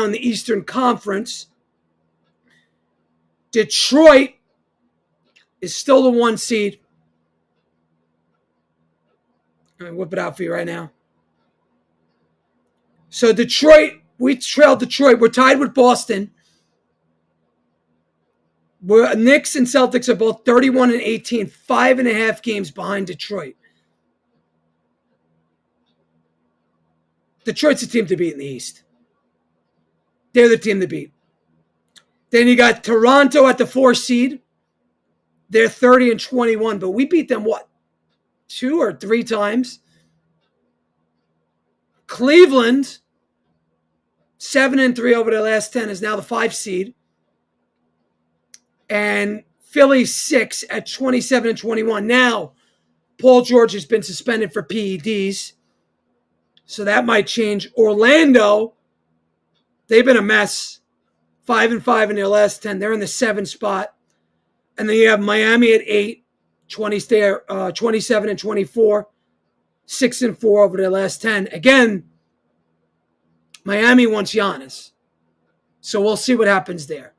now in the Eastern Conference. Detroit is still the 1 seed. Let me whip it out for you right now. So Detroit, we trailed Detroit. We're tied with Boston. Knicks and Celtics are both 31 and 18, 5.5 games behind Detroit. Detroit's the team to beat in the East. They're the team to beat. Then you got Toronto at the 4 seed. They're 30 and 21, but we beat them, 2 or 3 times? Cleveland, 7 and 3 over their last 10, is now the 5 seed. And Philly 6 at 27 and 21. Now, Paul George has been suspended for PEDs, so that might change. Orlando, they've been a mess. 5 and 5 in their last 10. They're in the 7 spot. And then you have Miami at 8, 27 and 24, 6 and 4 over their last 10. Again, Miami wants Giannis. So we'll see what happens there.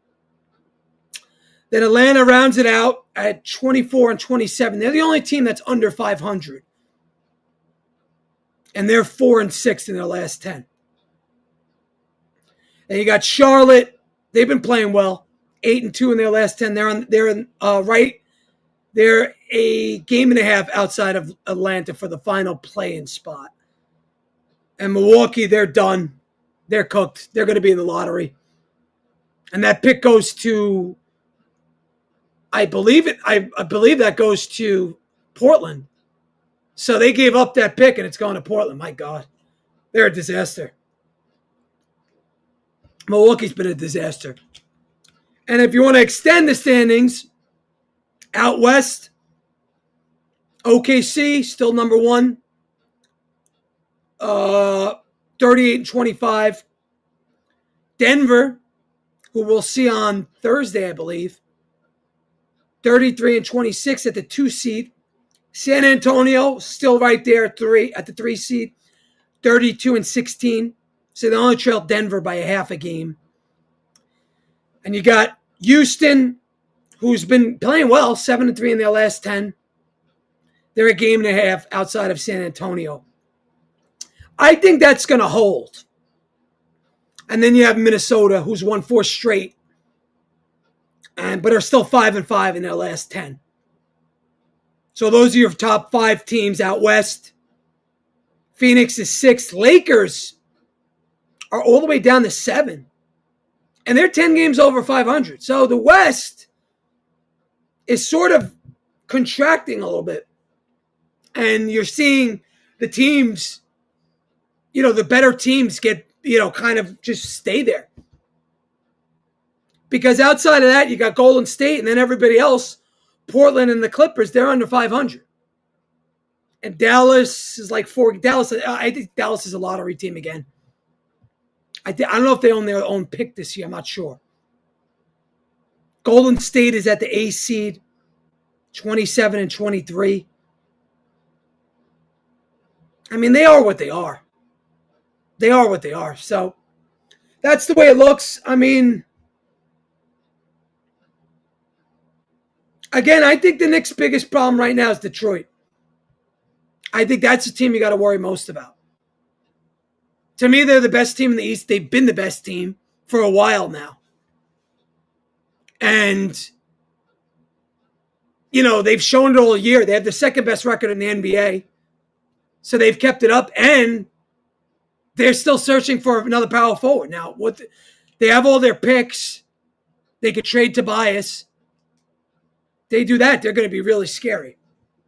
Then Atlanta rounds it out at 24 and 27. They're the only team that's under 500. And they're 4 and 6 in their last 10. And you got Charlotte. They've been playing well. 8 and 2 in their last 10. They're a game and a half outside of Atlanta for the final play-in spot. And Milwaukee, they're done. They're cooked. They're going to be in the lottery. And that pick goes to, I believe that goes to Portland. So they gave up that pick and it's going to Portland. My God. They're a disaster. Milwaukee's been a disaster. And if you want to extend the standings, out west, OKC, still number 1. 38 and 25. Denver, who we'll see on Thursday, I believe, 33 and 26 at the 2 seed. San Antonio, still right there at the 3 seed, 32 and 16. So they only trailed Denver by a half a game. And you got Houston, who's been playing well, 7 and 3 in their last 10. They're a game and a half outside of San Antonio. I think that's going to hold. And then you have Minnesota, who's won 4 straight, but are still 5 and 5 in their last 10. So those are your top 5 teams out west. Phoenix is 6th. Lakers are all the way down to 7. And they're 10 games over 500. So the West is sort of contracting a little bit. And you're seeing the teams, the better teams get, kind of just stay there. Because outside of that, you got Golden State and then everybody else, Portland and the Clippers, they're under 500. And Dallas is like 4. I think Dallas is a lottery team again. I don't know if they own their own pick this year. I'm not sure. Golden State is at the A seed, 27 and 23. I mean, they are what they are. They are what they are. So that's the way it looks. I mean, again, I think the Knicks' biggest problem right now is Detroit. I think that's the team you got to worry most about. To me, they're the best team in the East. They've been the best team for a while now. And, they've shown it all year. They have the second best record in the NBA. So they've kept it up. And they're still searching for another power forward. Now, they have all their picks. They could trade Tobias. They do that, they're going to be really scary.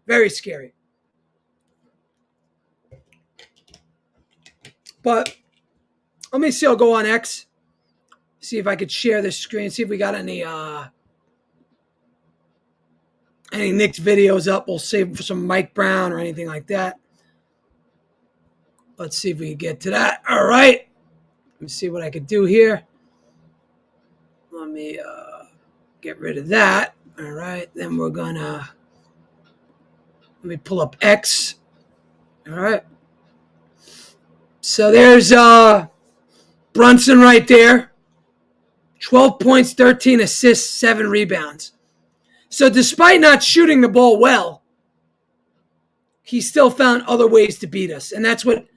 Very scary. But let me see. I'll go on X. See if I could share this screen. See if we got any Knicks videos up. We'll save for some Mike Brown or anything like that. Let's see if we can get to that. All right. Let me see what I could do here. Let me get rid of that. All right. Then we're going to let me pull up X. All right. So there's Brunson right there. 12 points, 13 assists, 7 rebounds. So despite not shooting the ball well, he still found other ways to beat us. And that's what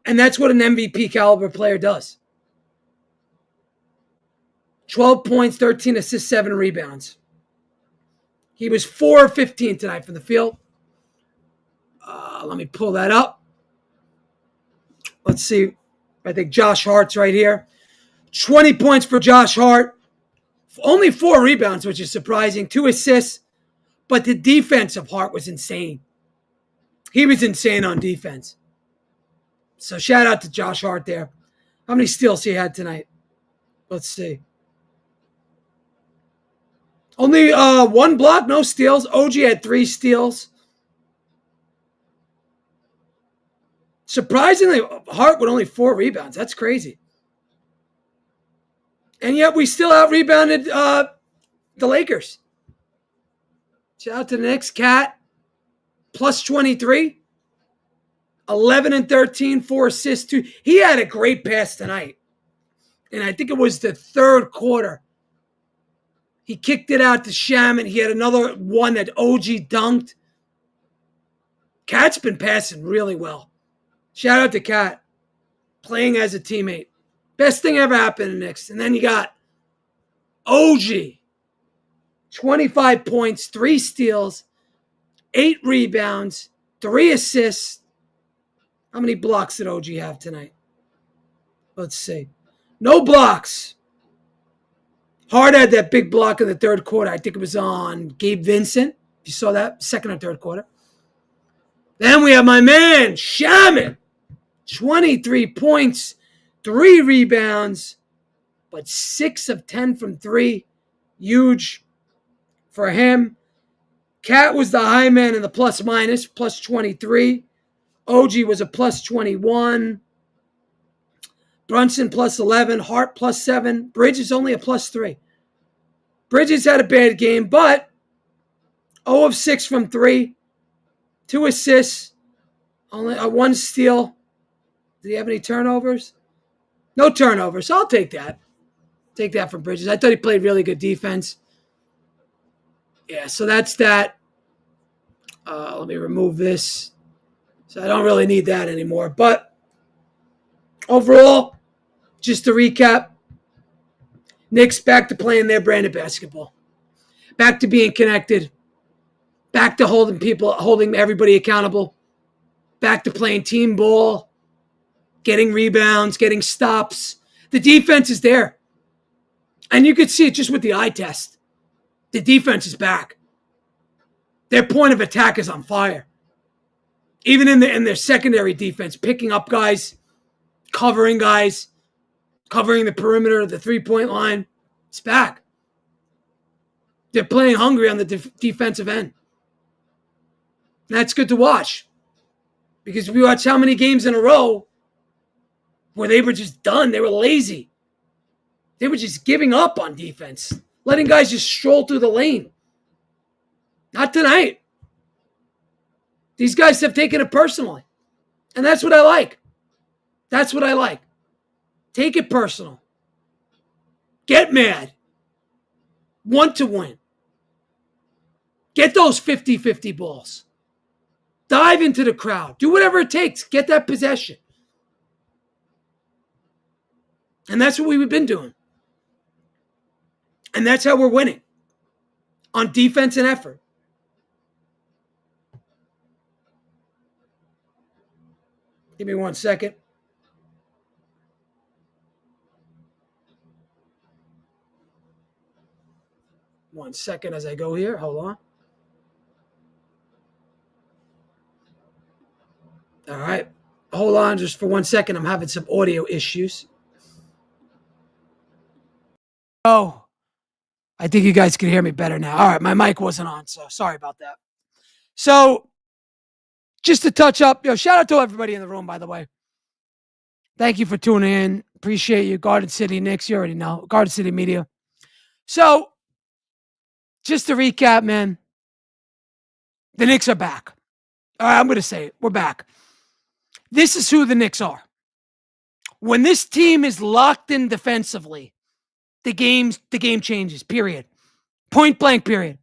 an MVP caliber player does. 12 points, 13 assists, 7 rebounds. He was 4 of 15 tonight from the field. Let me pull that up. Let's see. I think Josh Hart's right here. 20 points for Josh Hart. Only 4 rebounds, which is surprising. 2 assists. But the defense of Hart was insane. He was insane on defense. So shout out to Josh Hart there. How many steals he had tonight? Let's see. Only 1 block, no steals. OG had 3 steals. Surprisingly, Hart with only 4 rebounds. That's crazy. And yet we still out-rebounded the Lakers. Shout out to the Knicks. Cat, plus 23. 11 and 13, 4 assists. 2. He had a great pass tonight. And I think it was the third quarter. He kicked it out to Shaman. He had another one that OG dunked. Cat's been passing really well. Shout out to Cat. Playing as a teammate. Best thing ever happened in the Knicks. And then you got OG. 25 points, 3 steals, 8 rebounds, 3 assists. How many blocks did OG have tonight? Let's see. No blocks. Hart had that big block in the third quarter. I think it was on Gabe Vincent. You saw that? Second or third quarter. Then we have my man, Shaman. 23 points, 3 rebounds, but 6 of 10 from 3. Huge for him. Cat was the high man in the plus-minus, plus 23. OG was a plus 21. Brunson plus 11. Hart plus 7. Bridges only a plus 3. Bridges had a bad game, but 0 of 6 from 3. 2 assists. Only 1 steal. Did he have any turnovers? No turnovers. So I'll take that. Take that from Bridges. I thought he played really good defense. Yeah, so that's that. Let me remove this. So I don't really need that anymore. But overall, just to recap, Knicks back to playing their brand of basketball. Back to being connected. Back to holding everybody accountable. Back to playing team ball. Getting rebounds, getting stops. The defense is there. And you could see it just with the eye test. The defense is back. Their point of attack is on fire. Even in their secondary defense, picking up guys, covering the perimeter, the three-point line. It's back. They're playing hungry on the defensive end. And that's good to watch. Because we watch how many games in a row where they were just done. They were lazy. They were just giving up on defense. Letting guys just stroll through the lane. Not tonight. These guys have taken it personally. And that's what I like. That's what I like. Take it personal. Get mad. Want to win. Get those 50-50 balls. Dive into the crowd. Do whatever it takes. Get that possession. And that's what we've been doing. And that's how we're winning. On defense and effort. Give me 1 second. One second as I go here. Hold on. All right. Hold on just for 1 second. I'm having some audio issues. Oh, I think you guys can hear me better now. All right. My mic wasn't on, so sorry about that. So, just to touch up, shout out to everybody in the room, by the way. Thank you for tuning in. Appreciate you. Garden City Knicks, you already know. Garden City Media. So, just to recap, man, the Knicks are back. All right, I'm going to say it. We're back. This is who the Knicks are. When this team is locked in defensively, the game changes, period. Point blank, period.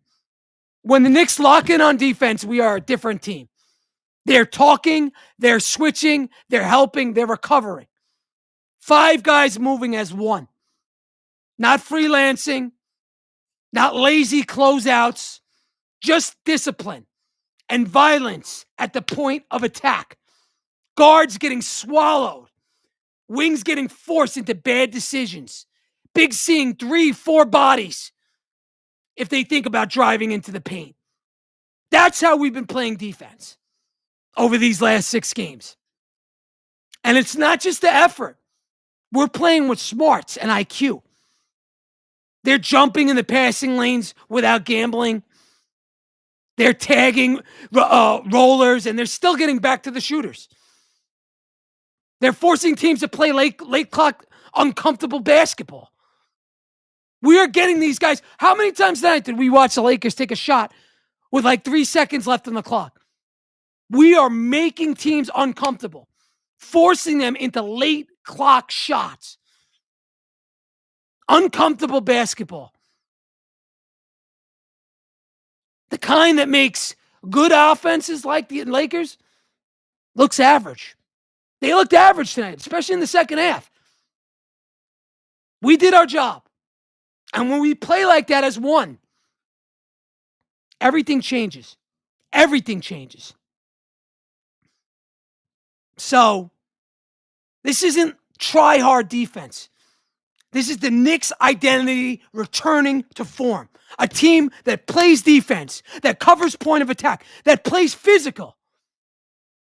When the Knicks lock in on defense, we are a different team. They're talking, they're switching, they're helping, they're recovering. 5 guys moving as one. Not freelancing, not lazy closeouts, just discipline and violence at the point of attack. Guards getting swallowed. Wings getting forced into bad decisions. Big seeing 3-4 bodies if they think about driving into the paint. That's how we've been playing defense over these last 6 games. And it's not just the effort. We're playing with smarts and IQ. They're jumping in the passing lanes without gambling. They're tagging rollers, and they're still getting back to the shooters. They're forcing teams to play late clock, uncomfortable basketball. We are getting these guys. How many times tonight did we watch the Lakers take a shot with like 3 seconds left on the clock? We are making teams uncomfortable, forcing them into late clock shots. Uncomfortable basketball. The kind that makes good offenses like the Lakers looks average. They looked average tonight, especially in the second half. We did our job. And when we play like that as one, everything changes. Everything changes. So, this isn't try-hard defense. This is the Knicks' identity returning to form. A team that plays defense, that covers point of attack, that plays physical.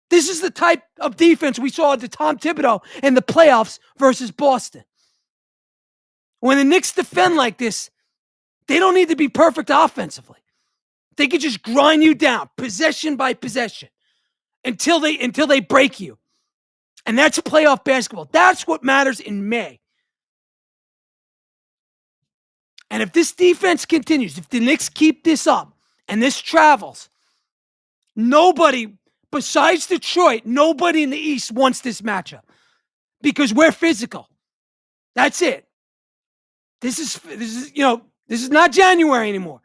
This is the type of defense we saw at the Tom Thibodeau in the playoffs versus Boston. When the Knicks defend like this, they don't need to be perfect offensively. They can just grind you down, possession by possession, until they break you. And that's playoff basketball. That's what matters in May. And if this defense continues, if the Knicks keep this up and this travels, nobody besides Detroit, nobody in the East wants this matchup because we're physical. That's it. This is not January anymore.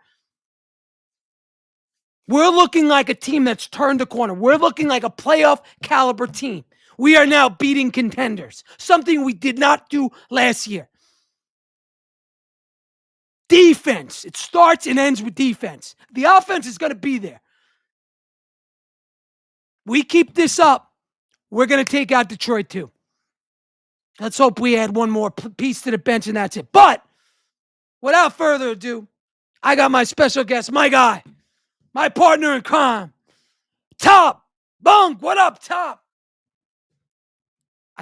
We're looking like a team that's turned the corner. We're looking like a playoff caliber team. We are now beating contenders, something we did not do last year. Defense. It starts and ends with defense. The offense is going to be there. We keep this up, we're going to take out Detroit too. Let's hope we add one more piece to the bench and that's it. But without further ado, I got my special guest, my guy, my partner in crime, Top Bunk. What up, Top?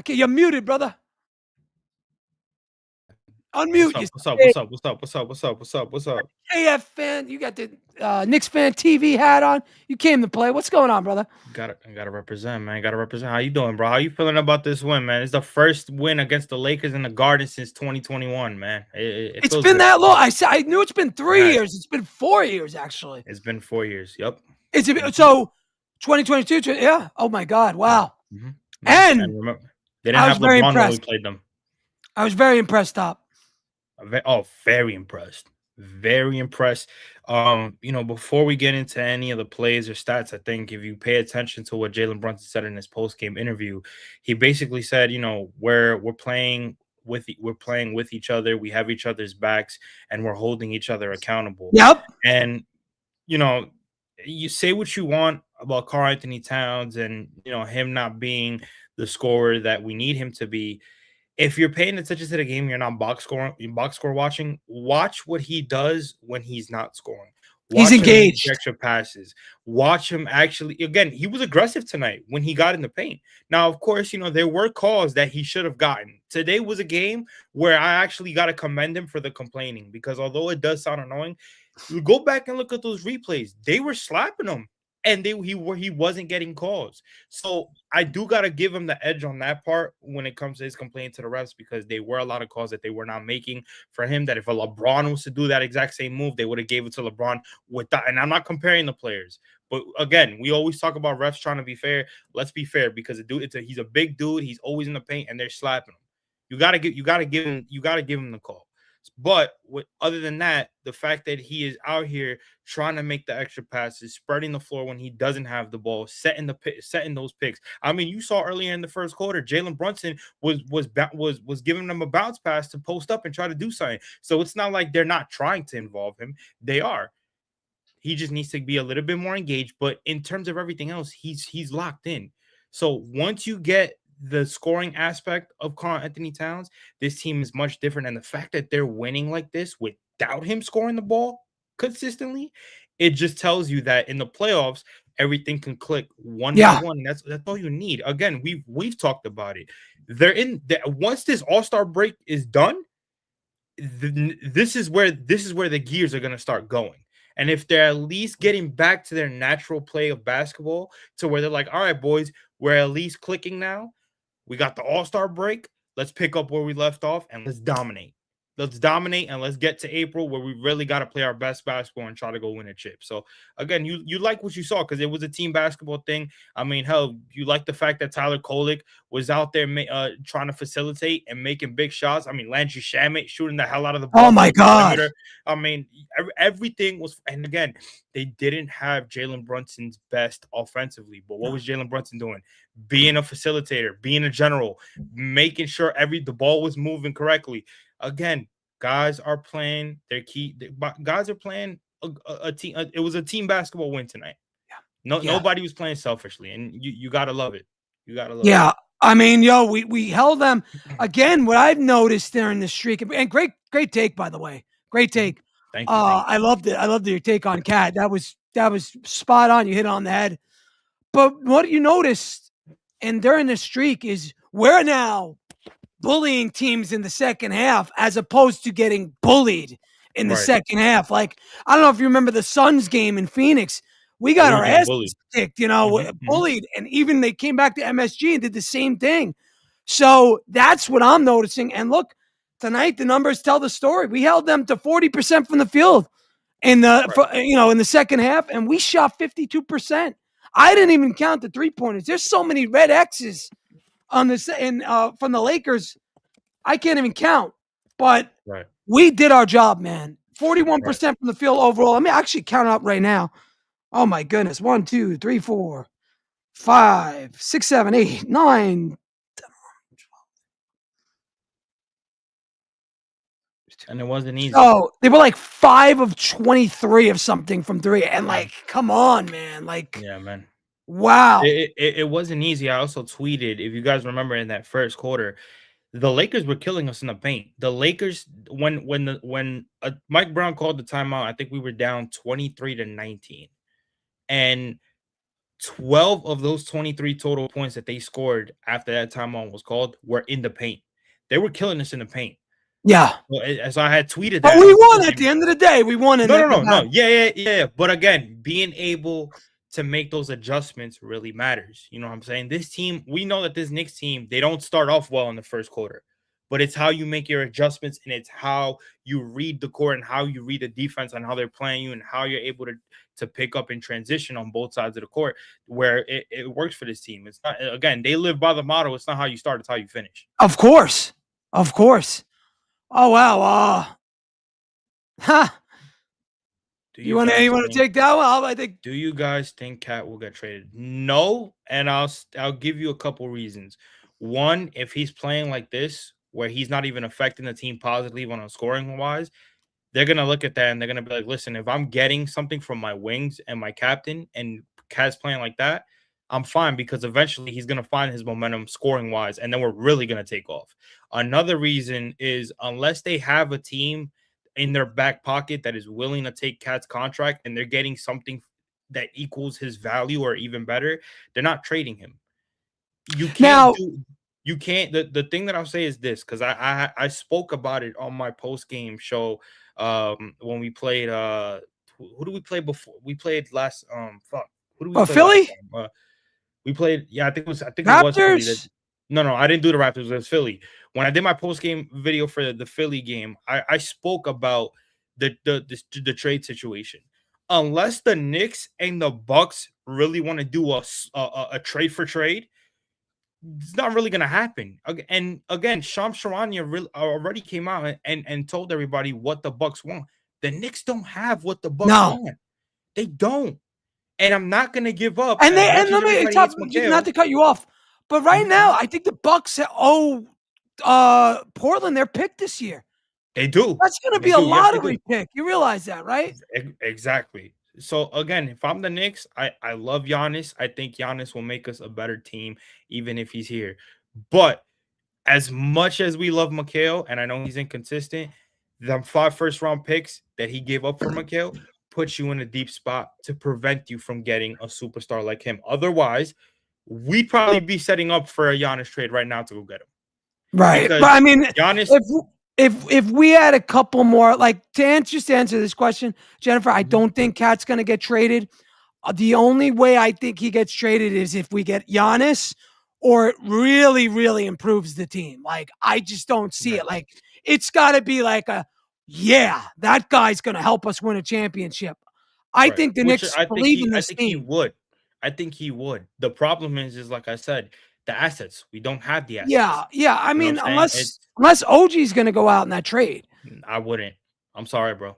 You're muted, brother. Unmute. What's up? AF fan, you got the Knicks fan TV hat on. You came to play. What's going on, brother? Gotta represent, man. Gotta represent. How you doing, bro? How you feeling about this win, man? It's the first win against the Lakers in the Garden since 2021, man. It's been that long. I knew it's been 3 years. It's been 4 years, actually. It's been 4 years. Yep. So 2022. Yeah. Oh my God. Wow. Mm-hmm. And they didn't have LeBron when we played them. I was very impressed, Top. Very impressed. Very impressed. Before we get into any of the plays or stats, I think if you pay attention to what Jalen Brunson said in his post-game interview, he basically said, we're playing with each other, we have each other's backs, and we're holding each other accountable. Yep. And you say what you want about Karl-Anthony Towns and him not being the scorer that we need him to be. If you're paying attention to the game, you're not box score watching. Watch what he does when he's not scoring. He's engaged. Extra passes. Watch him actually. Again, he was aggressive tonight when he got in the paint. Now, of course, there were calls that he should have gotten. Today was a game where I actually got to commend him for the complaining, because although it does sound annoying, you go back and look at those replays. They were slapping him, and he wasn't getting calls. So I do got to give him the edge on that part when it comes to his complaint to the refs, because there were a lot of calls that they were not making for him, that if a LeBron was to do that exact same move, they would have gave it to LeBron with that. And I'm not comparing the players, but again, we always talk about refs trying to be fair. Let's be fair, because he's a big dude. He's always in the paint, and they're slapping him. give him the call. But other than that, the fact that he is out here trying to make the extra passes, spreading the floor when he doesn't have the ball, setting those picks. I mean, you saw earlier in the first quarter, Jalen Brunson was giving them a bounce pass to post up and try to do something. So it's not like they're not trying to involve him; they are. He just needs to be a little bit more engaged. But in terms of everything else, he's locked in. So once you get the scoring aspect of Karl Anthony Towns, this team is much different. And the fact that they're winning like this without him scoring the ball consistently, it just tells you that in the playoffs, everything can click one by Yeah. one. And that's all you need. Again, we've talked about it. They're in once this All-Star break is done, this is where the gears are going to start going. And if they're at least getting back to their natural play of basketball, to where they're like, all right, boys, we're at least clicking now. We got the All-Star break. Let's pick up where we left off and let's dominate. Let's dominate and let's get to April where we really got to play our best basketball and try to go win a chip. So again, you like what you saw because it was a team basketball thing. I mean, hell, you like the fact that Tyler Kolek was out there trying to facilitate and making big shots. I mean, Landry Shamet shooting the hell out of the ball. Oh my God. I mean, everything was, and again, they didn't have Jalen Brunson's best offensively, but what was Jalen Brunson doing? Being a facilitator, being a general, making sure the ball was moving correctly. Again, guys are playing their key. Guys are playing a team. It was a team basketball win tonight. Nobody was playing selfishly, and you gotta love it. You gotta love it. Yeah. I mean, we held them again. What I've noticed during the streak, and great take, by the way. Great take. Thank you. I loved it. I loved your take on Cat. That was spot on. You hit it on the head. But what you noticed, and during the streak, is we're now bullying teams in the second half as opposed to getting bullied in the second half. Like, I don't know if you remember the Suns game in Phoenix. We got our asses kicked, bullied. And even they came back to MSG and did the same thing. So that's what I'm noticing. And look, tonight the numbers tell the story. We held them to 40% from the field in the second half, and we shot 52%. I didn't even count the 3-pointers. There's so many red X's on this from the Lakers. I can't even count. But we did our job, man. 41% from the field overall. Let me actually count it up right now. Oh my goodness. 1, 2, 3, 4, 5, 6, 7, 8, 9. And it wasn't easy. Oh, they were like 5 of 23 of something from 3. And come on, man. Yeah, man. Wow. It wasn't easy. I also tweeted, if you guys remember in that first quarter, the Lakers were killing us in the paint. The Lakers, when Mike Brown called the timeout, I think we were down 23-19. And 12 of those 23 total points that they scored after that timeout was called were in the paint. They were killing us in the paint. Yeah. So I had tweeted that. But we won at the end of the day. We won. No. Yeah. But again, being able to make those adjustments really matters. You know what I'm saying? This team, we know that this Knicks team, they don't start off well in the first quarter. But it's how you make your adjustments, and it's how you read the court and how you read the defense and how they're playing you and how you're able to pick up and transition on both sides of the court where it works for this team. It's not, again, they live by the motto, it's not how you start, it's how you finish. Of course. Oh, wow. You want to take that one? I think. Do you guys think Cat will get traded? No, and I'll give you a couple reasons. One, if he's playing like this, where he's not even affecting the team positively on a scoring wise, they're gonna look at that and they're gonna be like, listen, if I'm getting something from my wings and my captain, and Cat's playing like that, I'm fine, because eventually he's gonna find his momentum scoring wise, and then we're really gonna take off. Another reason is, unless they have a team in their back pocket that is willing to take Cat's contract and they're getting something that equals his value or even better, they're not trading him. You can't. The thing that I'll say is this, because I spoke about it on my post game show when we played. Who do we play before? We played last. Who do we play? Philly. We played. Yeah, I think Raptors? it was Philly. No, I didn't do the Raptors. It was Philly. When I did my post game video for the Philly game, I spoke about the trade situation. Unless the Knicks and the Bucks really want to do a trade for trade, it's not really gonna happen. And again, Shams Charania already came out and told everybody what the Bucks want. The Knicks don't have what the Bucks No. want. They don't. And I'm not gonna give up And as they much and as let me everybody hates not McHale. to cut you off, but right now Mhm. I think the Bucks owe Portland their pick this year. They do. That's going to They be a do. Yes, they lottery do. pick. You realize that, right? Exactly. So again, if I'm the Knicks, I love Giannis. I think Giannis will make us a better team, even if he's here. But as much as we love McHale, and I know he's inconsistent, the 5 first-round picks that he gave up for McHale puts you in a deep spot to prevent you from getting a superstar like him. Otherwise, we'd probably be setting up for a Giannis trade right now to go get him. Right. But Because I mean, Giannis, if we had a couple more, like to answer this question, Jennifer, I don't think Cat's going to get traded. The only way I think he gets traded is if we get Giannis or it really, really improves the team. Like, I just don't see it. right, Like, it's got to be like yeah, that guy's going to help us win a championship. I right. think the Which Knicks believe in I this think he team. would. I think he would. The problem is like I said, the assets. We don't have the assets. Yeah, yeah. I You know what I'm mean, saying? unless OG's going to go out in that trade. I wouldn't. I'm sorry, bro.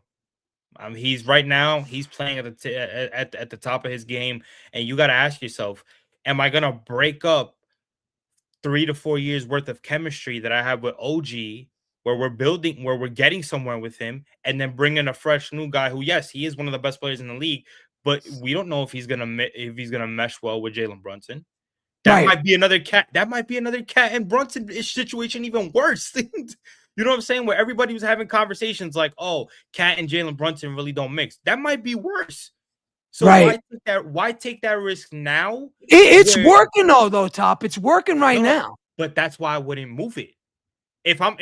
He's right now. He's playing at the top of his game, and you got to ask yourself: am I gonna break up 3 to 4 years worth of chemistry that I have with OG, where we're building, where we're getting somewhere with him, and then bring in a fresh new guy who, yes, he is one of the best players in the league, but we don't know if he's gonna mesh well with Jalen Brunson. That Right, might be another cat. That might be another cat and Brunson situation even worse. You know what I'm saying? Where everybody was having conversations like, "Oh, Cat and Jalen Brunson really don't mix." That might be worse. So right. why take that risk now? It's Where working though, Top. It's working right no, now. but that's why I wouldn't move it. If I'm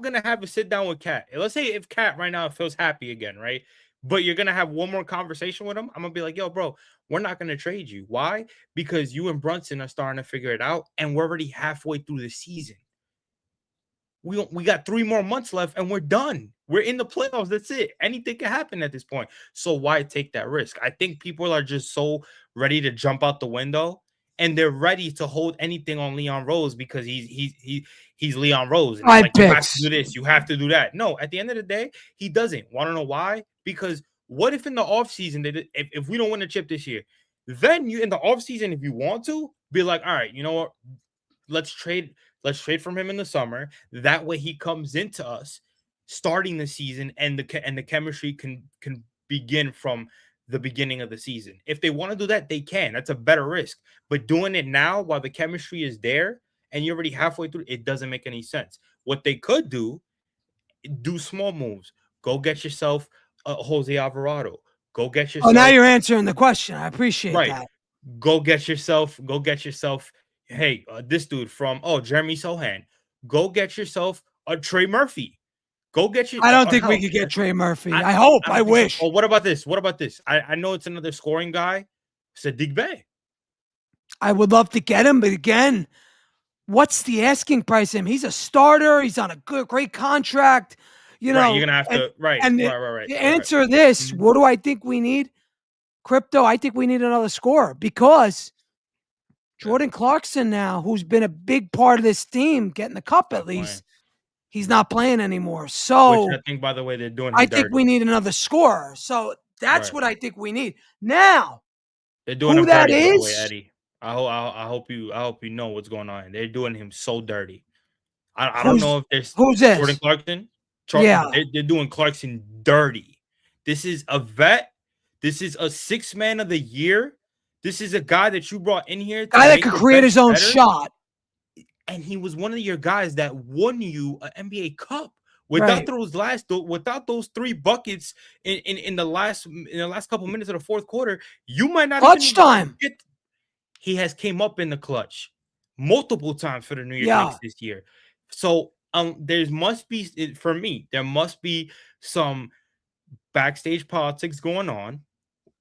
gonna have a sit down with Cat, let's say if Cat right now feels happy again, right? But you're gonna have one more conversation with him. I'm gonna be like, yo, bro, we're not gonna trade you. Why? Because you and Brunson are starting to figure it out, and we're already halfway through the season. We got 3 more months left and we're done. We're in the playoffs. That's it. Anything can happen at this point. So why take that risk? I think people are just so ready to jump out the window and they're ready to hold anything on Leon Rose because he's Leon Rose. And it's Five like you have to picks. do this, you have to do that. No, at the end of the day, he doesn't. Want to know why? Because what if in the offseason, if we don't win a chip this year, then you in the offseason, if you want to, be like, all right, you know what? let's trade let's trade from him in the summer. That way he comes into us starting the season and the chemistry can begin from the beginning of the season. If they want to do that, they can. That's a better risk. But doing it now while the chemistry is there and you're already halfway through, it doesn't make any sense. What they could do small moves. Go get yourself Jose Alvarado. Go get Oh, now yourself you're answering the question. I appreciate right. that. Go get yourself. Hey, this dude from Jeremy Sohan. Go get yourself a Trey Murphy. Go get you I don't or think we hell. could get Trey Murphy. I, I hope. I I don't think so. wish. Oh, what about this? What about this? I know it's another scoring guy. Sadiq Bey. I would love to get him, but again, what's the asking price of him? He's a starter. He's on a great contract. You Right. You're know, gonna have and to. Right. and the, Right. Right. Right. to Right. Right. answer this, Mhm. what do I think we need? Crypto. I think we need another scorer because Yeah. Jordan Clarkson now, who's been a big part of this team, getting the cup at Not playing. least, he's Mhm. not playing anymore. Which I So think, by the way, they're doing I him think we dirty. need another scorer. So that's Right. what I think we need. Now, They're doing who him that dirty. By the way, is, Eddie. I hope you know what's going on. They're doing him so dirty. I don't know who's if there's who's Jordan this? Clarkson. Yeah, They're doing Clarkson dirty. This is a vet. This is a 6 man of the year. This is a guy that you brought in here to guy that make could the create bench his own better. shot. And he was one of your guys that won you an NBA Cup. Right. Without those 3 buckets in the last couple minutes of the fourth quarter, you might not Clutch even time. get. He has came up in the clutch multiple times for the New York Knicks Yeah. this year. So there must be for me, there must be some backstage politics going on,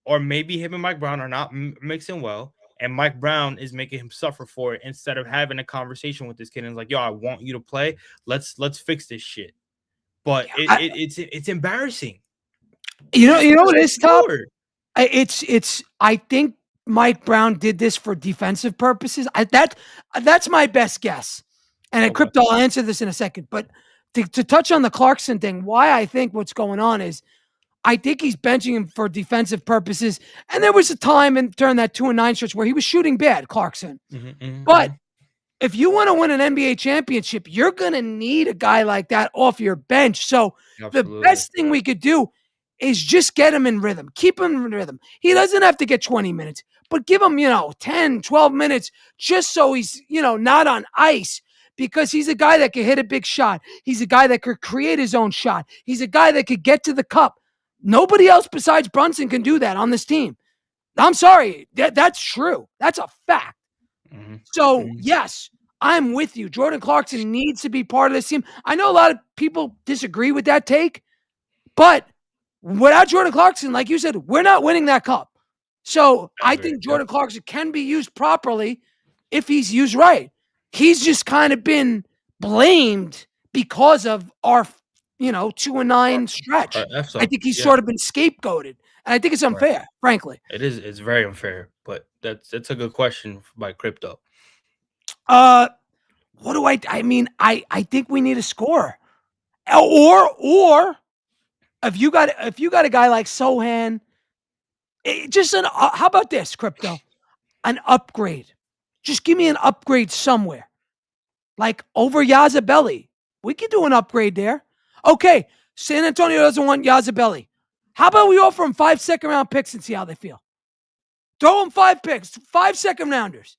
or maybe him and Mike Brown are not mixing well, and Mike Brown is making him suffer for it instead of having a conversation with this kid and like, yo, I want you to play. Let's fix this shit. But I, it's embarrassing. you He's know, just you know supposed what to is tough. score. It's. I think Mike Brown did this for defensive purposes. That's my best guess. And at Okay. Crypto, I'll answer this in a second. But to touch on the Clarkson thing, why I think what's going on is I think he's benching him for defensive purposes. And there was a time during that 2-9 stretch where he was shooting bad, Clarkson. But if you want to win an NBA championship, you're going to need a guy like that off your bench. So the best thing we could do is just get him in rhythm. Keep him in rhythm. He doesn't have to get 20 minutes, but give him, 10, 12 minutes just so he's, not on ice, because he's a guy that can hit a big shot. He's a guy that could create his own shot. He's a guy that could get to the cup. Nobody else besides Brunson can do that on this team. I'm sorry. That's true. That's a fact. So, yes, I'm with you. Jordan Clarkson needs to be part of this team. I know a lot of people disagree with that take, but without Jordan Clarkson, like you said, we're not winning that cup. So I think Jordan Clarkson can be used properly if he's used right. He's just kind of been blamed because of our, 2-9 stretch. I think he's sort of been scapegoated. And I think it's unfair, frankly. It is. It's very unfair, but that's a good question by Crypto. What do I mean, I think we need a scorer. Or if you got a guy like Sohan, how about this, Crypto? An upgrade. Just give me an upgrade somewhere. Like over Yazabelli. We could do an upgrade there. Okay, San Antonio doesn't want Yazabelli. How about we offer him 5 second-round picks and see how they feel? Throw him 5 picks, 5 second-rounders.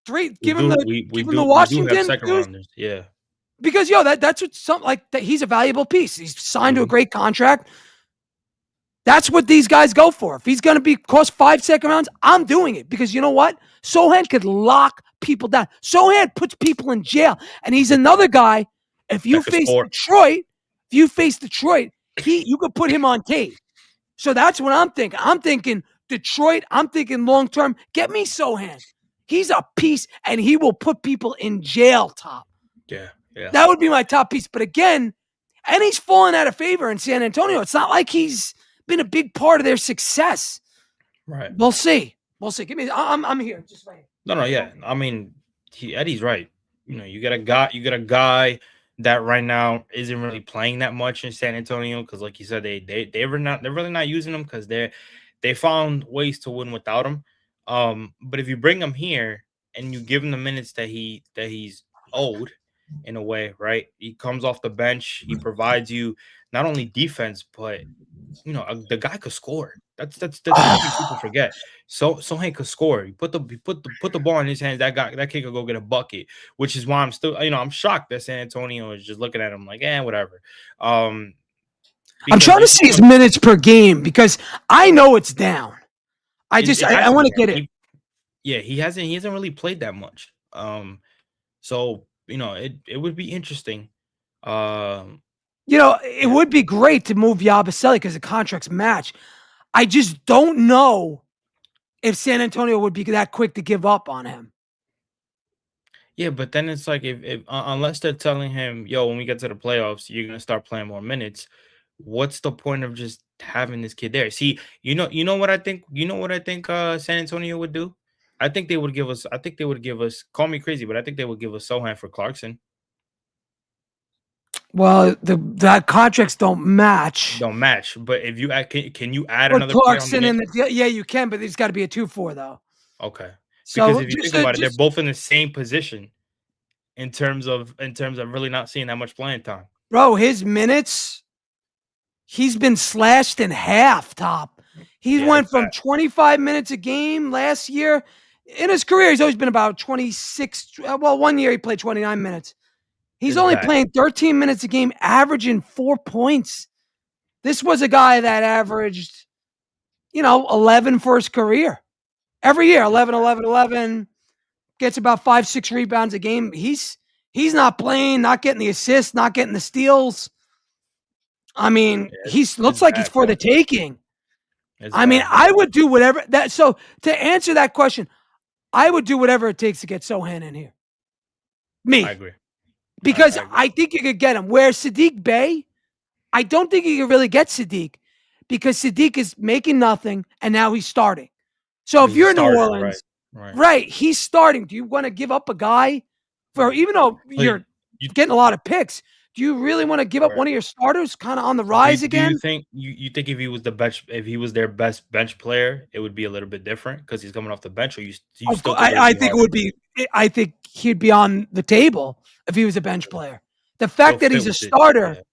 3, give him the Washington. We do have second-rounders, yeah. Because, that's what something like that. He's a valuable piece. He's signed to a great contract. That's what these guys go for. If he's going to cost 5 second rounds, I'm doing it, because you know what? Sohan could lock people down. Sohan puts people in jail, and he's another guy. If you face Detroit, you could put him on tape. So that's what I'm thinking. I'm thinking Detroit. I'm thinking long term. Get me Sohan. He's a piece, and he will put people in jail. Top. Yeah. That would be my top piece. But again, and he's fallen out of favor in San Antonio. It's not like he's been a big part of their success. Right. We'll see. Give me. I'm here. Just wait. No. Yeah. I mean, Eddie's right. You got a guy that right now isn't really playing that much in San Antonio, because, like you said, they're really not using him because they found ways to win without him. But if you bring him here and you give him the minutes that he's owed, in a way, right? He comes off the bench. He provides you not only defense, but the guy could score. That's something people forget. Sohan could score. You put the ball in his hands. That kid could go get a bucket. Which is why I'm still, I'm shocked that San Antonio is just looking at him like, whatever. I'm trying to see his minutes per game, because I know it's down. I want to get it. He hasn't really played that much. So it would be interesting. It would be great to move Yabusele because the contracts match. I just don't know if San Antonio would be that quick to give up on him. Yeah, but then it's like if unless they're telling him, yo, when we get to the playoffs, you're gonna start playing more minutes. What's the point of just having this kid there? See, you know what I think. San Antonio would do. I think they would give us. Call me crazy, but I think they would give us Sohan for Clarkson. Well, the contracts don't match. But if you can you add or another Clarkson in the you can, but it's got to be a 2-4 though. Okay, because if you think about it, they're both in the same position in terms of really not seeing that much playing time. Bro, his minutes, he's been slashed in half. Top, he went from 25 minutes a game last year. In his career, he's always been about 26. Well, 1 year he played 29 minutes. He's only playing 13 minutes a game, averaging 4 points. This was a guy that averaged, 11 for his career. Every year, 11, 11, 11. Gets about 5-6 rebounds a game. He's not playing, not getting the assists, not getting the steals. I mean, looks like he's for the taking. I would do whatever that. So to answer that question, I would do whatever it takes to get Sohan in here. I agree. Because I think you could get him. Where Saddiq Bey, I don't think you can really get Saddiq, because Saddiq is making nothing and now he's starting. So if He's a you're New starter, right? Orleans, Right. right, he's starting. Do you want to give up a guy for, even though So you're you getting a lot of picks, do you really want to give up right. one of your starters kind of on the So do rise you again? think you think if he was the bench, if he was their best bench player, it would be a little bit different because he's coming off the bench, or you Of still course, think it would I be think it harder? would be. I think he'd be on the table if he was a bench player. The He'll fact that fit he's a with it. starter,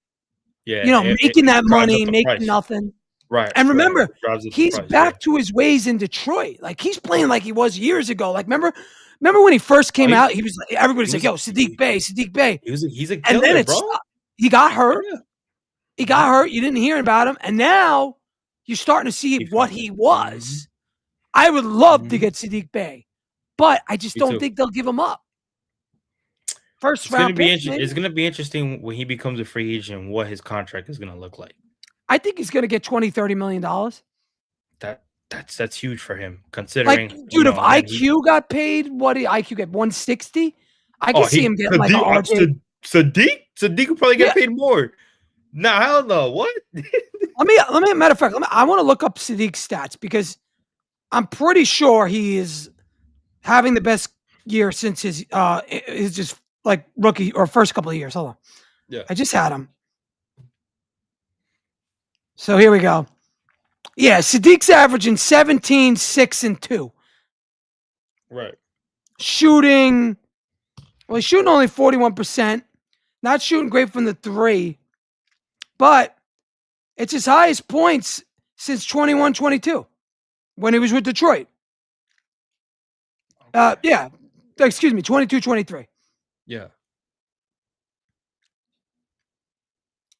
Yeah. Yeah. making that It drives up money, the making price. nothing. Right. And Right. remember, It drives up the he's price. Yeah. back to his ways in Detroit. Like he's playing like he was years ago. Like remember when he first Oh, came out, he was like, he everybody's like, was "Yo, Sadiq Bey," he's a and then killer, bro. he got hurt. Yeah. He got Mhm. hurt. You didn't hear about him, and now you're starting to see He what found he it. was. I would love to Mhm. get Sadiq Bey, but I just Me don't too. think they'll give him up. First It's gonna round be pick, maybe. It's gonna be interesting when he becomes a free agent, what his contract is gonna look like. I think he's going to get $20-30 million. That's huge for him, Like, considering dude, if again he IQ got paid, what did IQ get? 160. I could see he him getting like a RJ. Sadiq could probably Yeah, get paid more. Nah, hell no. What? let me. Matter of fact, I want to look up Sadiq's stats because I'm pretty sure he is having the best year since his just like rookie or first couple of years. Hold on, Yeah. I just had him. So here we go. Yeah, Sadiq's averaging 17, 6, and 2. Right. Shooting, well, he's shooting only 41%. Not shooting great from the three, but it's his highest points since 21-22 when he was with Detroit. Okay. Yeah, excuse me, 22-23. Yeah.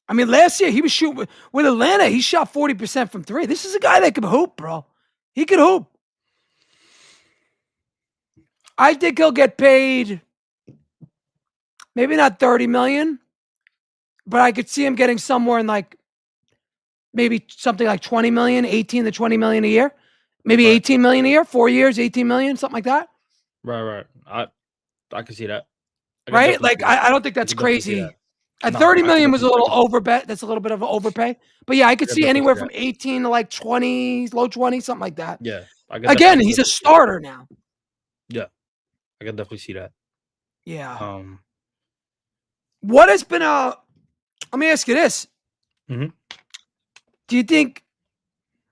I mean, last year he was shooting with Atlanta. He shot 40% from three. This is a guy that could hoop, bro. He could hoop. I think he'll get paid maybe not 30 million, but I could see him getting somewhere in like maybe something like 20 million, 18 to 20 million a year. Maybe Right. 18 million a year, 4 years, 18 million, something like that. Right. Right. I can see that. I can Right? definitely Like see that. I don't think I that's can definitely see that. crazy. At No, 30 I can million was a definitely little see that. overbet. That's a little bit of an overpay. But yeah, I could I can see definitely anywhere see from that. 18 to like 20, low 20, something like that. Yeah. Again, I can he's a definitely see that. starter now. Yeah. I can definitely see that. Yeah. Um. What has been let me ask you this. Mhm. Do you think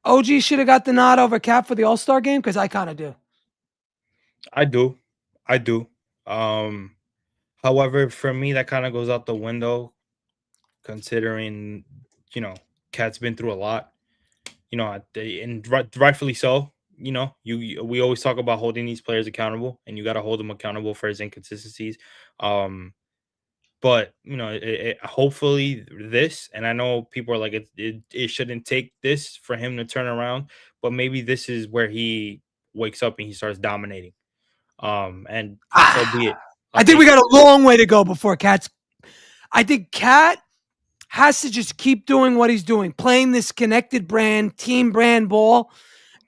OG should have got the nod over Cap for the All-Star game? Because I kind of do. I do. I do. Um. However, for me, that kind of goes out the window, considering Cat's been through a lot. And rightfully so. We always talk about holding these players accountable, and you got to hold them accountable for his inconsistencies. Um, but hopefully this, and I know people are like it shouldn't take this for him to turn around, but maybe this is where he wakes up and he starts dominating. And so be it. I'll I think we take got it. a long way to go before Cat's. I think Cat has to just keep doing what he's doing, playing this connected brand, team brand ball.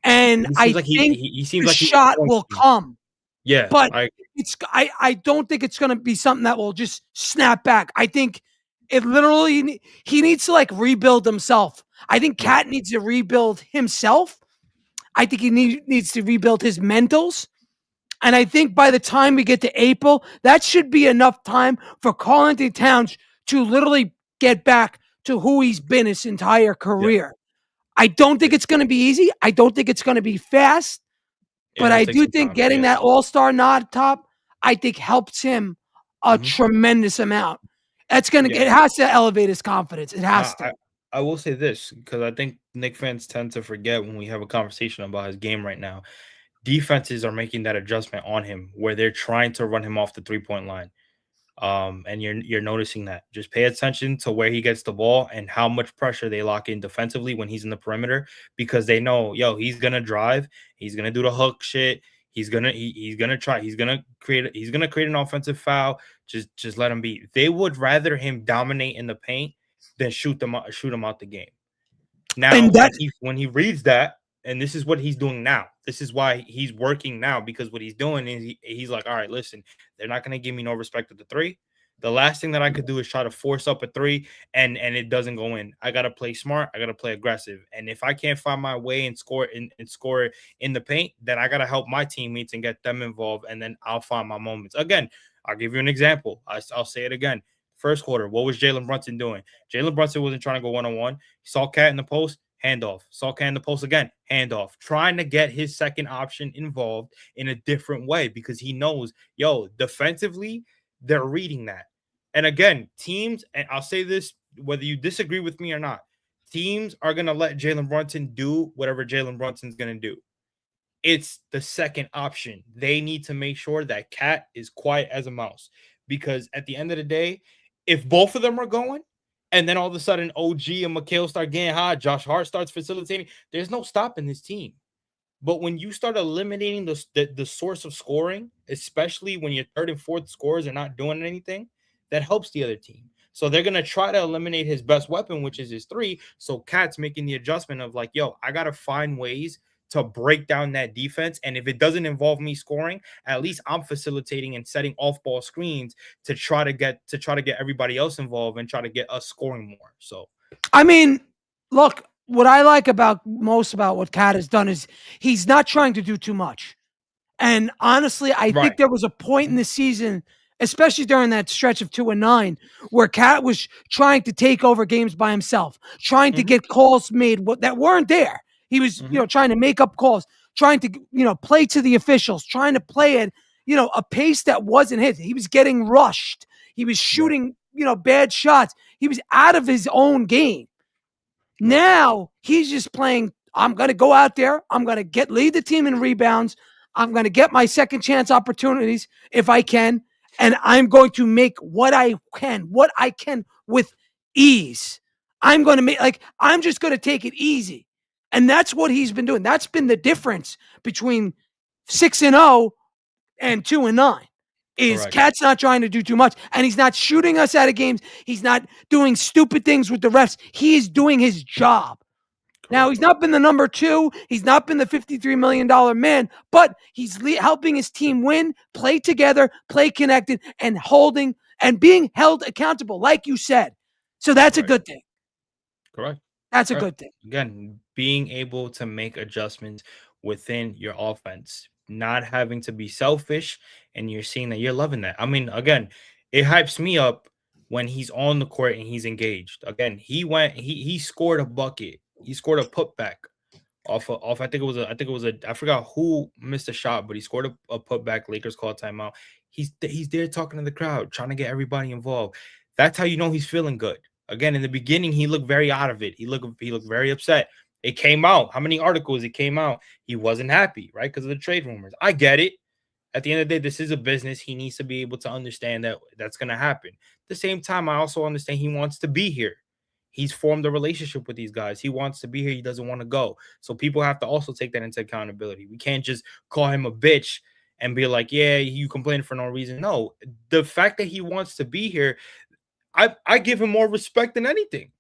And He seems I like think he seems the like he shot wants will to. come. Yeah, But I don't think it's gonna be something that will just snap back. I think it literally he needs to like rebuild himself. I think yeah, Cat needs to rebuild himself. I think he needs to rebuild his mentals. And I think by the time we get to April, that should be enough time for Karl Anthony Towns to literally get back to who he's been his entire yeah. career. I don't think it's going to be easy. I don't think it's going to be fast. But It'll I take do some think time. getting Yeah. that all-star nod top, I think helps him a Mhm. tremendous amount. Yeah. It has to elevate his confidence. It has Now, to. I will say this because I think Knicks fans tend to forget when we have a conversation about his game right now. Defenses are making that adjustment on him where they're trying to run him off the 3-point line. And you're noticing that. Just pay attention to where he gets the ball and how much pressure they lock in defensively when he's in the perimeter because they know, he's gonna drive, he's gonna do the hook shit, he's gonna try, he's gonna create an offensive foul. Just let him be. They would rather him dominate in the paint than shoot them out the game. Now, And that when he reads that, and this is what he's doing now. This is why he's working now because what he's doing is he's like, all right, listen, they're not going to give me no respect at the three. The last thing that I could do is try to force up a three and it doesn't go in. I gotta play smart. I gotta play aggressive. And if I can't find my way and score in the paint, then I gotta help my teammates and get them involved, and then I'll find my moments. Again, I'll give you an example. I'll say it again. First quarter, what was Jalen Brunson doing? Jalen Brunson wasn't trying to go one-on-one. He saw Cat in the post, handoff. Saw Cat in the post again, handoff. Trying to get his second option involved in a different way because he knows, yo, defensively, they're reading that. And again, teams, and I'll say this, whether you disagree with me or not, teams are going to let Jalen Brunson do whatever Jalen Brunson's going to do. It's the second option. They need to make sure that Cat is quiet as a mouse because at the end of the day, if both of them are going, and then all of a sudden OG and McHale start getting hot, Josh Hart starts facilitating, there's no stopping this team. But when you start eliminating the source of scoring, especially when your third and fourth scores are not doing anything, that helps the other team. So they're going to try to eliminate his best weapon, which is his three. So Cat's making the adjustment of like, yo, I got to find ways to break down that defense. And if it doesn't involve me scoring, at least I'm facilitating and setting off-ball screens to try to get everybody else involved and try to get us scoring more. So, I mean, look, what I like most about what Cat has done is he's not trying to do too much. And honestly, I think there was a point in the season, especially during that stretch of 2-9, where Cat was trying to take over games by himself, trying to get calls made that weren't there. He was, trying to make up calls, trying to, play to the officials, trying to play at, a pace that wasn't his. He was getting rushed. He was shooting, bad shots. He was out of his own game. Now he's just playing, I'm going to go out there. I'm going to lead the team in rebounds. I'm going to get my second chance opportunities if I can. And I'm going to make what I can with ease. I'm going to I'm just going to take it easy. And that's what he's been doing. That's been the difference between 6-0 and 2-9. Is Cat's not trying to do too much, and he's not shooting us out of games. He's not doing stupid things with the refs. He is doing his job. Now, he's not been the number 2. He's not been the $53 million man, but he's helping his team win, play together, play connected, and holding and being held accountable, like you said. So that's a good thing. Correct. That's a good thing. Again, being able to make adjustments within your offense, not having to be selfish, and you're seeing that you're loving that. I mean, again, it hypes me up when he's on the court and he's engaged. Again, he scored a bucket. He scored a putback off I think it was a I forgot who missed a shot, but he scored a putback. Lakers called timeout. He's there talking to the crowd, trying to get everybody involved. That's how you know he's feeling good. Again, in the beginning, he looked very out of it. He looked very upset. It came out. How many articles it came out? He wasn't happy, right? Because of the trade rumors. I get it. At the end of the day, this is a business. He needs to be able to understand that that's going to happen. At the same time, I also understand he wants to be here. He's formed a relationship with these guys. He wants to be here. He doesn't want to go. So people have to also take that into accountability. We can't just call him a bitch and be like, yeah, you complain for no reason. No, the fact that he wants to be here, I give him more respect than anything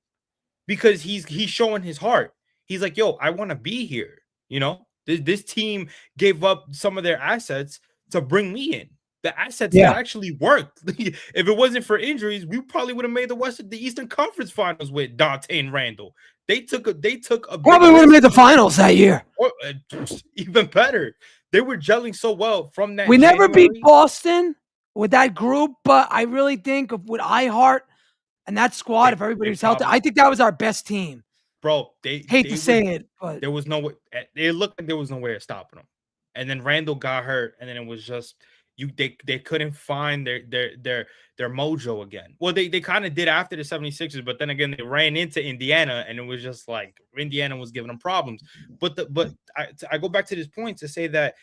because he's showing his heart. He's like, yo, I want to be here. This team gave up some of their assets to bring me in. The assets that actually worked. If it wasn't for injuries, we probably would have made the Eastern Conference Finals with Dante and Randall. They took a probably would have made the finals that year. Or, even better. They were gelling so well from that. We never beat Boston with that group, but I really think with iHeart and that squad, if everybody was healthy, I think that was our best team. Bro, they hate to say it, but there was no way. It looked like there was no way of stopping them. And then Randall got hurt, and then it was just they couldn't find their mojo again. Well, they kind of did after the 76ers, but then again they ran into Indiana, and it was just like Indiana was giving them problems. But I go back to this point to say that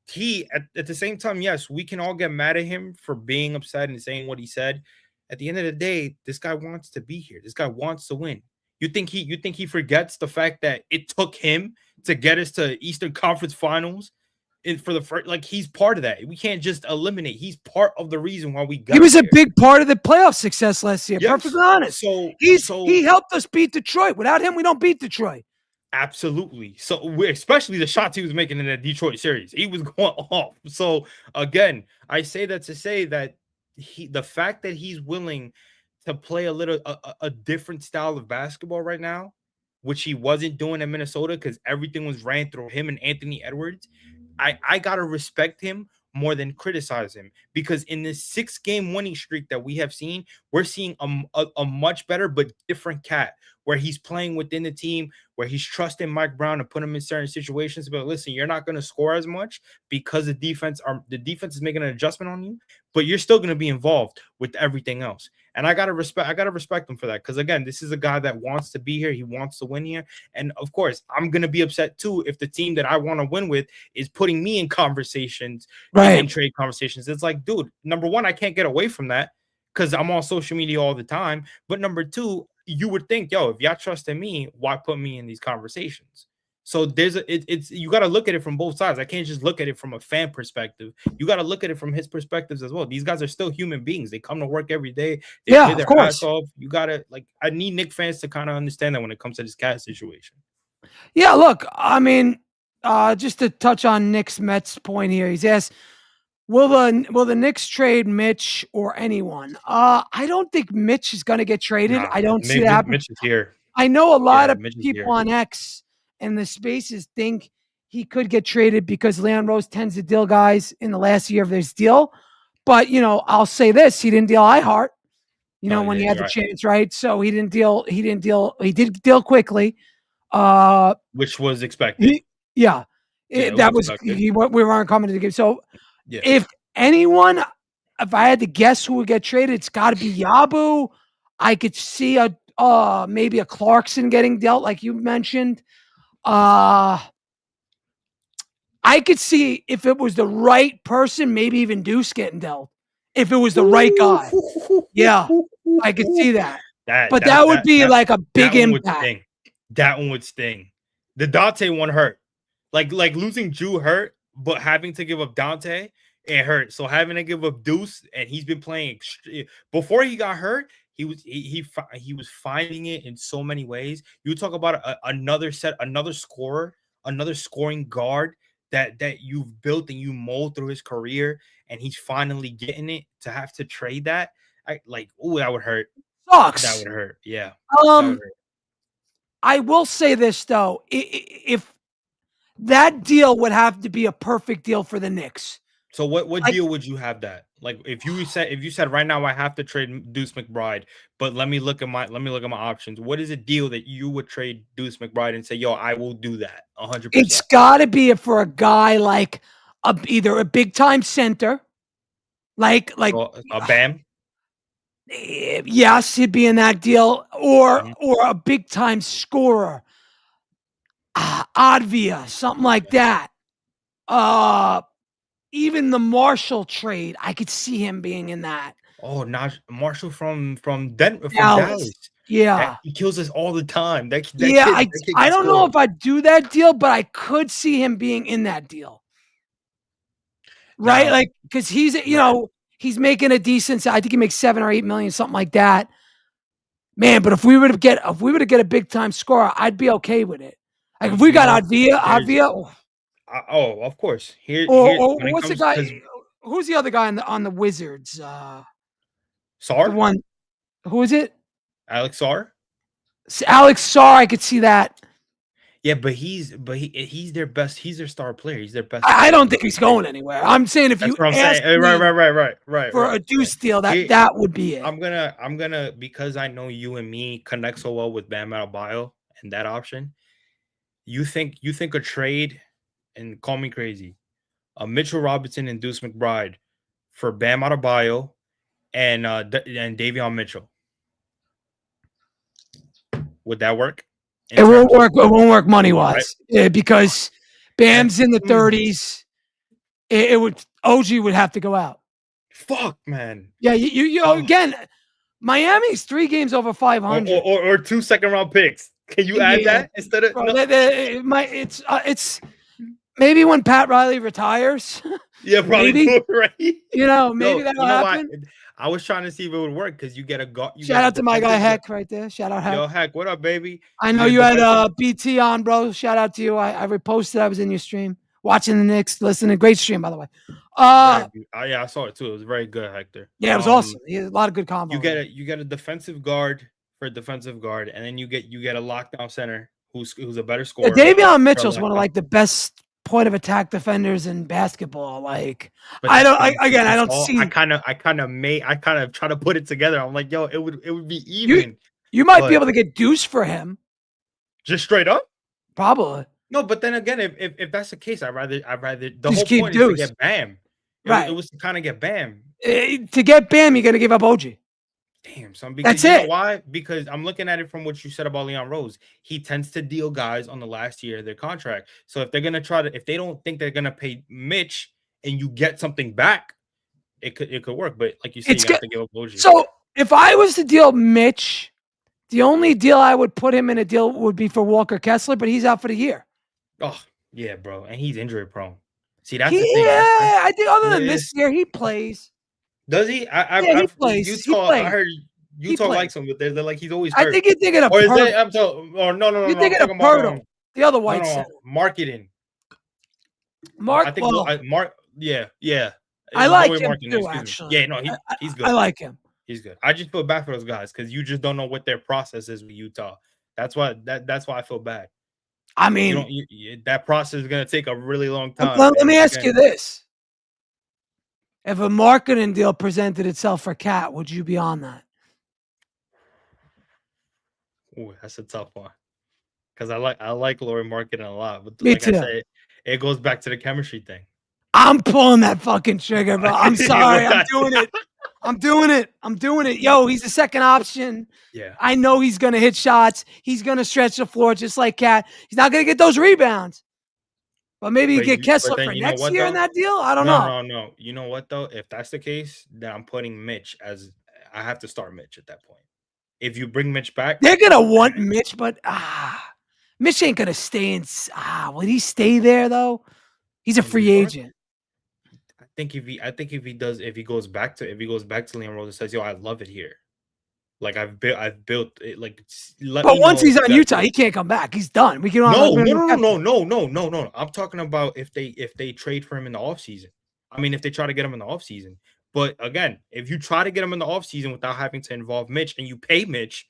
he at the same time, yes, we can all get mad at him for being upset and saying what he said. At the end of the day, this guy wants to be here. This guy wants to win. You think he forgets the fact that it took him to get us to Eastern Conference Finals? For the first, he's part of that. We can't just eliminate. He's part of the reason why we got. He was a big part of the playoff success last year. Yes. Perfectly honest. So he helped us beat Detroit. Without him, we don't beat Detroit. Absolutely. So especially the shots he was making in that Detroit series, he was going off. So again, I say that to say that the fact that he's willing to play a different style of basketball right now, which he wasn't doing in Minnesota because everything was ran through him and Anthony Edwards. I gotta respect him more than criticize him, because in this 6-game winning streak that we have seen, we're seeing a much better but different cat, where he's playing within the team, where he's trusting Mike Brown to put him in certain situations. But listen, you're not going to score as much because the defense is making an adjustment on you, but you're still going to be involved with everything else. And I gotta respect him for that, because again, this is a guy that wants to be here. He wants to win here, and of course, I'm gonna be upset too if the team that I want to win with is putting me in conversations, in trade conversations. It's like, dude, number one, I can't get away from that because I'm on social media all the time. But number two, you would think, yo, if y'all trust in me, why put me in these conversations? So it's you got to look at it from both sides. I can't just look at it from a fan perspective. You got to look at it from his perspectives as well. These guys are still human beings. They come to work every day. They play their ass off. You got to, like, I need Knicks fans to kind of understand that when it comes to this cat situation. Yeah, look, I mean, just to touch on Knicks Mets point here, he's asked, will the Knicks trade Mitch or anyone? I don't think Mitch is going to get traded. Nah, I don't see that happen. Mitch is here. I know a lot of people on X and the spaces think he could get traded because Leon Rose tends to deal guys in the last year of his deal. But, I'll say this. He didn't deal iHeart, when he had the chance, right? So he did deal quickly. Which was expected. We weren't coming to the game. So if anyone, if I had to guess who would get traded, it's got to be Yabu. I could see maybe a Clarkson getting dealt, like you mentioned. I could see, if it was the right person, maybe even Deuce getting dealt. If it was the right guy. Yeah, I could see that. That would be like a big impact. That one would sting. The Dante one hurt. Like losing Drew hurt, but having to give up Dante, it hurt. So having to give up Deuce, and he's been playing before he got hurt. He was finding it in so many ways. You talk about another scorer, another scoring guard that you've built and you mold through his career, and he's finally getting it. To have to trade that, that would hurt. Sucks. That would hurt. Yeah. I will say this though, if that deal would have to be a perfect deal for the Knicks. So what deal would you have that? Like if you said right now I have to trade Deuce McBride, but let me look at my options. What is a deal that you would trade Deuce McBride and say, yo, I will do that 100%? It's got to be for a guy like either a big time center, like a Bam. Yes, he'd be in that deal, or a big time scorer, Advia, something like that. Even the Marshall trade, I could see him being in that. Oh, not Marshall from Dallas. Yeah, he kills us all the time. I don't know if I'd do that deal, but I could see him being in that deal. Right, like because he's he's making a decent. I think he makes $7 or $8 million, something like that. Man, but if we were to get a big time scorer, I'd be okay with it. Like if we got Advia. Oh, of course. What's the guy? Who's the other guy on the Wizards? Sarr? The one. Who is it? Alex Sarr? Alex Sarr, I could see that. Yeah, but he's their best. He's their star player. He's their best. I don't think he's going anywhere. I'm saying if you ask me right for a Deuce deal, that would be it. I'm gonna because I know you and me connect so well with Bam Adebayo and that option. You think a trade, and call me crazy, Mitchell Robinson and Deuce McBride for Bam Adebayo and Davion Mitchell, would that work? It won't work. It won't work money wise, because Bam's in the 30s. It would OG would have to go out. Fuck, man. Yeah, you again. Miami's 3 games over 500, or 2 second-round picks. Can you add that instead of? Bro, it's maybe when Pat Riley retires. Yeah, probably maybe, right. Maybe that'll happen. I was trying to see if it would work because you get a shout out to my guy Heck right there. Shout out Heck. Yo, Heck, what up, baby? I know you had BT on, bro. Shout out to you. I reposted. I was in your stream. watching the Knicks, listening. Great stream, by the way. Yeah, I saw it too. It was very good, Hector. Yeah, it was awesome. He had a lot of good combos. You get a defensive guard for a defensive guard, and then you get a lockdown center who's a better scorer. Davion Mitchell's one of like the best point of attack defenders in basketball. Like but I don't see. I kind of try to put it together. I'm like, yo, it would be even. You might be able to get Deuce for him. Just straight up? Probably. No, but then again, if that's the case, I'd rather the just whole point Deuce. is to get Bam. Right. It was to kind of get Bam. To get Bam, you got to give up OG. Damn, son. Because you know why? Because I'm looking at it from what you said about Leon Rose. He tends to deal guys on the last year of their contract. So if they're gonna if they don't think they're gonna pay Mitch and you get something back, it could work. But like you said, you have to give up OG. So if I was to deal Mitch, the only deal I would put him in a deal would be for Walker Kessler, but he's out for the year. Oh yeah, bro, and he's injury prone. See, that's the thing. Yeah, I think other than this year, he plays. Does he? He plays. I heard Utah likes him, but they're like he's always hurt. I think you're thinking of Pirtle. No. You're thinking of Pirtle, the other white center. Marketing. Mark. I think Mark. Yeah. I like him too, actually. Yeah, no, he's good. I like him. He's good. I just feel bad for those guys because you just don't know what their process is with Utah. That's why I feel bad. I mean, that process is going to take a really long time. Let me ask you this. If a marketing deal presented itself for Cat, would you be on that? Ooh, that's a tough one. Because I like Lauri Markkanen a lot. But Me like too. I said, it goes back to the chemistry thing. I'm pulling that fucking trigger, bro. I'm sorry. I'm doing it. Yo, he's a second option. Yeah. I know he's going to hit shots. He's going to stretch the floor just like Cat. He's not going to get those rebounds. But maybe you get Kessler for next year in that deal? I don't know. No. You know what, though? If that's the case, then I'm putting Mitch as – I have to start Mitch at that point. If you bring Mitch back – they're going to want Mitch, but Mitch ain't going to stay in – will he stay there, though? He's a free agent. I think if he goes back to Leon Rose and says, "Yo, I love it here. Like I've built it. Like, but once he's on Utah, he can't come back. He's done. We can no. I'm talking about if they trade for him in the offseason. I mean, if they try to get him in the offseason. But again, if you try to get him in the offseason without having to involve Mitch and you pay Mitch,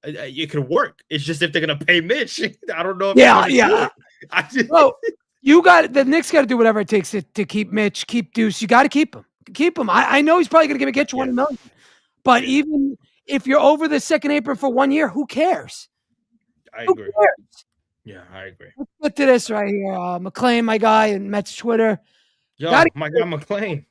it could work. It's just if they're gonna pay Mitch, I don't know. Well, the Knicks got to do whatever it takes to keep Mitch, keep Deuce. You got to keep him. I know he's probably going to get you $1 million, but even if you're over the second apron for 1 year, who cares? I agree. Yeah, I agree. Let's get to this right here. McLean, my guy, and Mets Twitter. Yo, my guy McLean.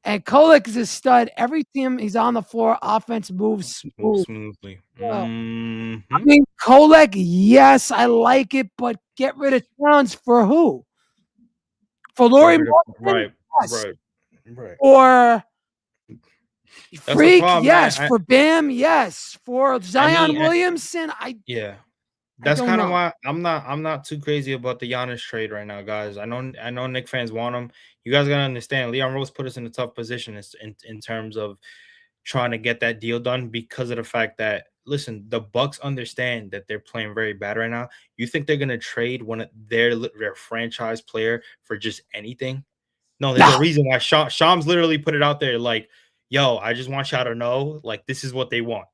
And Kolek is a stud. Every team he's on the floor, offense moves smoothly. I mean, Kolek, yes, I like it, but get rid of Towns for who? For Lauri Markkanen? Right. Or Freak, yes. For Bam, yes. For Zion Williamson, that's kind of why I'm not too crazy about the Giannis trade right now, guys. I know Knicks fans want him. You guys gotta understand, Leon Rose put us in a tough position in terms of trying to get that deal done because of the fact that, listen, the Bucks understand that they're playing very bad right now. You think they're gonna trade their franchise player for just anything? No, there's a reason why Shams literally put it out there like, yo, I just want y'all to know, like, this is what they want.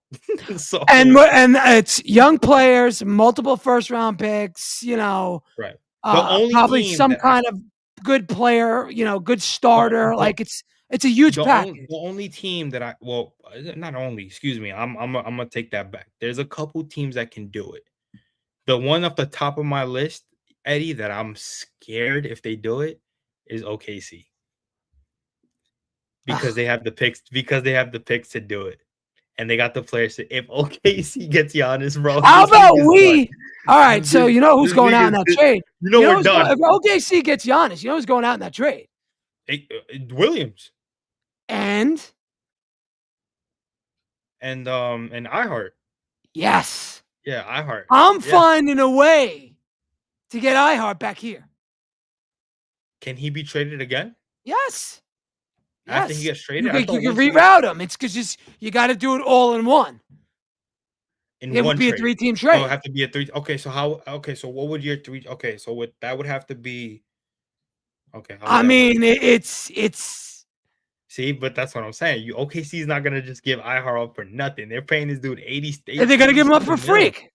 So, and it's young players, multiple first round picks, right. Probably some kind of good player, good starter. Like it's a huge package. The only team that not only, excuse me, I'm gonna take that back. There's a couple teams that can do it. The one off the top of my list, Eddie, that I'm scared if they do it is OKC. Because they have the picks. Because they have the picks to do it, and they got the players. If OKC gets Giannis, bro, how about we? All right, so you know who's going out in that trade? We're done. If OKC gets Giannis, you know who's going out in that trade? Williams and iHeart. Yes. Yeah, iHeart. I'm finding a way to get iHeart back here. Can he be traded again? Yes. After he gets traded, you can reroute him. It's because you got to do it all in one. It would be a 3-team trade. Oh, it have to be a 3. Okay, so how? Okay, so what would your 3? Okay, so that would have to be Okay. How would I that work? mean, it's See, but that's what I'm saying. You OKC's not gonna just give Ihar up for nothing. They're paying this dude 80, they're gonna give him up for 87 mil. Freak.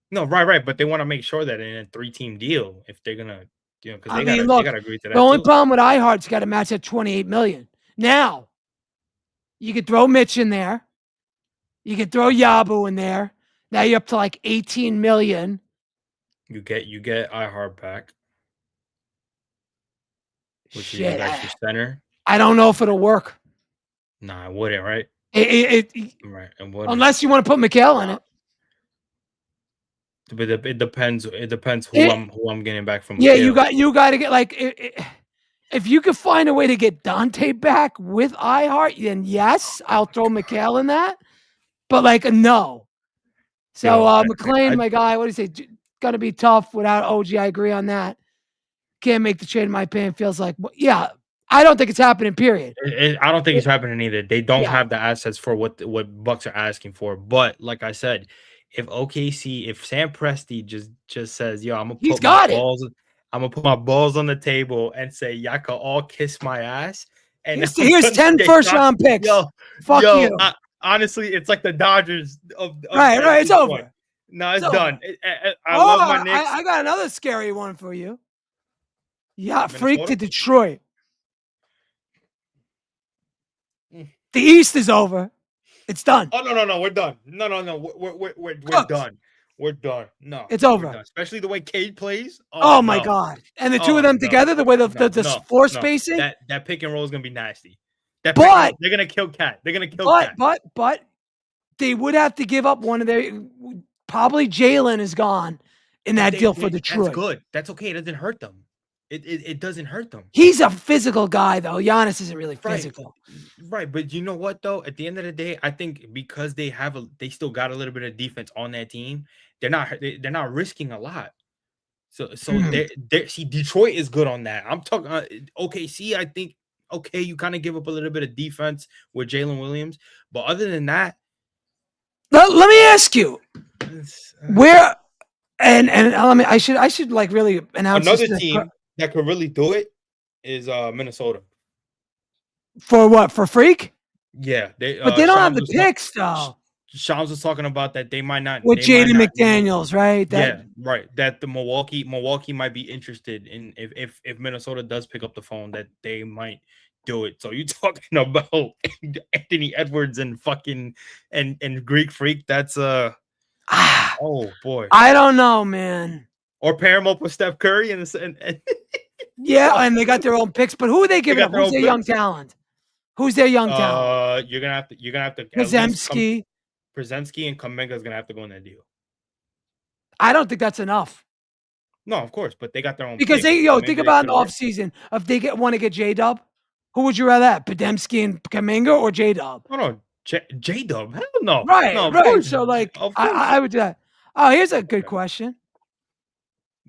No, right. But they want to make sure that in a 3-team deal, if they're gonna, because I they mean, gotta look, agree to the that only too. problem with iHeart's got to match that 28 million. Now, you could throw Mitch in there. You could throw Yabu in there. Now you're up to like 18 million. You get Ihar back, which is Shit, that's your center. I don't know if it'll work. Nah, it wouldn't, right? It Right, it wouldn't. unless you want to put Mikhail in it. But it depends. It depends It- who I'm getting back from yeah, Mikhail. you got to get like if you could find a way to get Dante back with iHeart, then yes, I'll throw Mikhail in that. But like no. So Yo, McLean, my guy, what do you say? Gonna be tough without OG. I agree on that. Can't make the trade in my opinion. Feels like yeah. I don't think it's happening. Period. I don't think it's happening either. They don't Yeah, have the assets for what Bucks are asking for. But like I said, if Sam Presti just says, "Yo, he's got it. I'm gonna put my balls on the table and say, y'all can all kiss my ass," and I'm Here's gonna 10 get first round picks. yo, Fuck you. honestly, it's like the Dodgers of Right. at It's this point. over. No, it's It's done. over. I love my Oh, Knicks. I got another scary one for you. Yeah, freak to Minnesota. Detroit. Mm. The East is over. It's done. Oh no, we're done. No, we're Cooked. done. We're done. No, It's we're over. done. Especially the way Cade plays. Oh Oh my no. god! And the two of Oh them no. together, the way the No. floor spacing. That pick and roll is gonna be nasty. They're But gonna kill Cat. They're gonna kill Cat. but they would have to give up one of their. Probably Jalen is gone in that deal for Detroit. That's good. That's okay. It doesn't hurt them. It doesn't hurt them. He's a physical guy though. Giannis isn't really physical. Right. But you know what though? At the end of the day, I think because they still got a little bit of defense on that team, they're not risking a lot. So see, Detroit is good on that. I'm talking OKC. I think you kind of give up a little bit of defense with Jalen Williams, but other than that, Let me ask you, where and let me. I should like really announce another team that could really do it is Minnesota. For what? For Freak? Yeah, but they don't have the picks though. Shams was talking about that they might not with Jaden McDaniels, right? Right. That the Milwaukee might be interested in if Minnesota does pick up the phone, that they might do it. So you talking about Anthony Edwards and fucking and Greek Freak? That's oh boy, I don't know, man. Or pair him up with Steph Curry and yeah, and they got their own picks. But who are they giving up? Who's their young talent? Who's their young talent? You're gonna have to Podziemski. Podziemski and Kuminga is gonna have to go in that deal. I don't think that's enough. No, of course, but they got their own. Because think about an offseason. If they want to get J-Dub, who would you rather have? Podziemski and Kuminga or J-Dub? No, J-Dub. Hell no. Right, no, right. Course. So like, I would do that. Oh, here's a good question.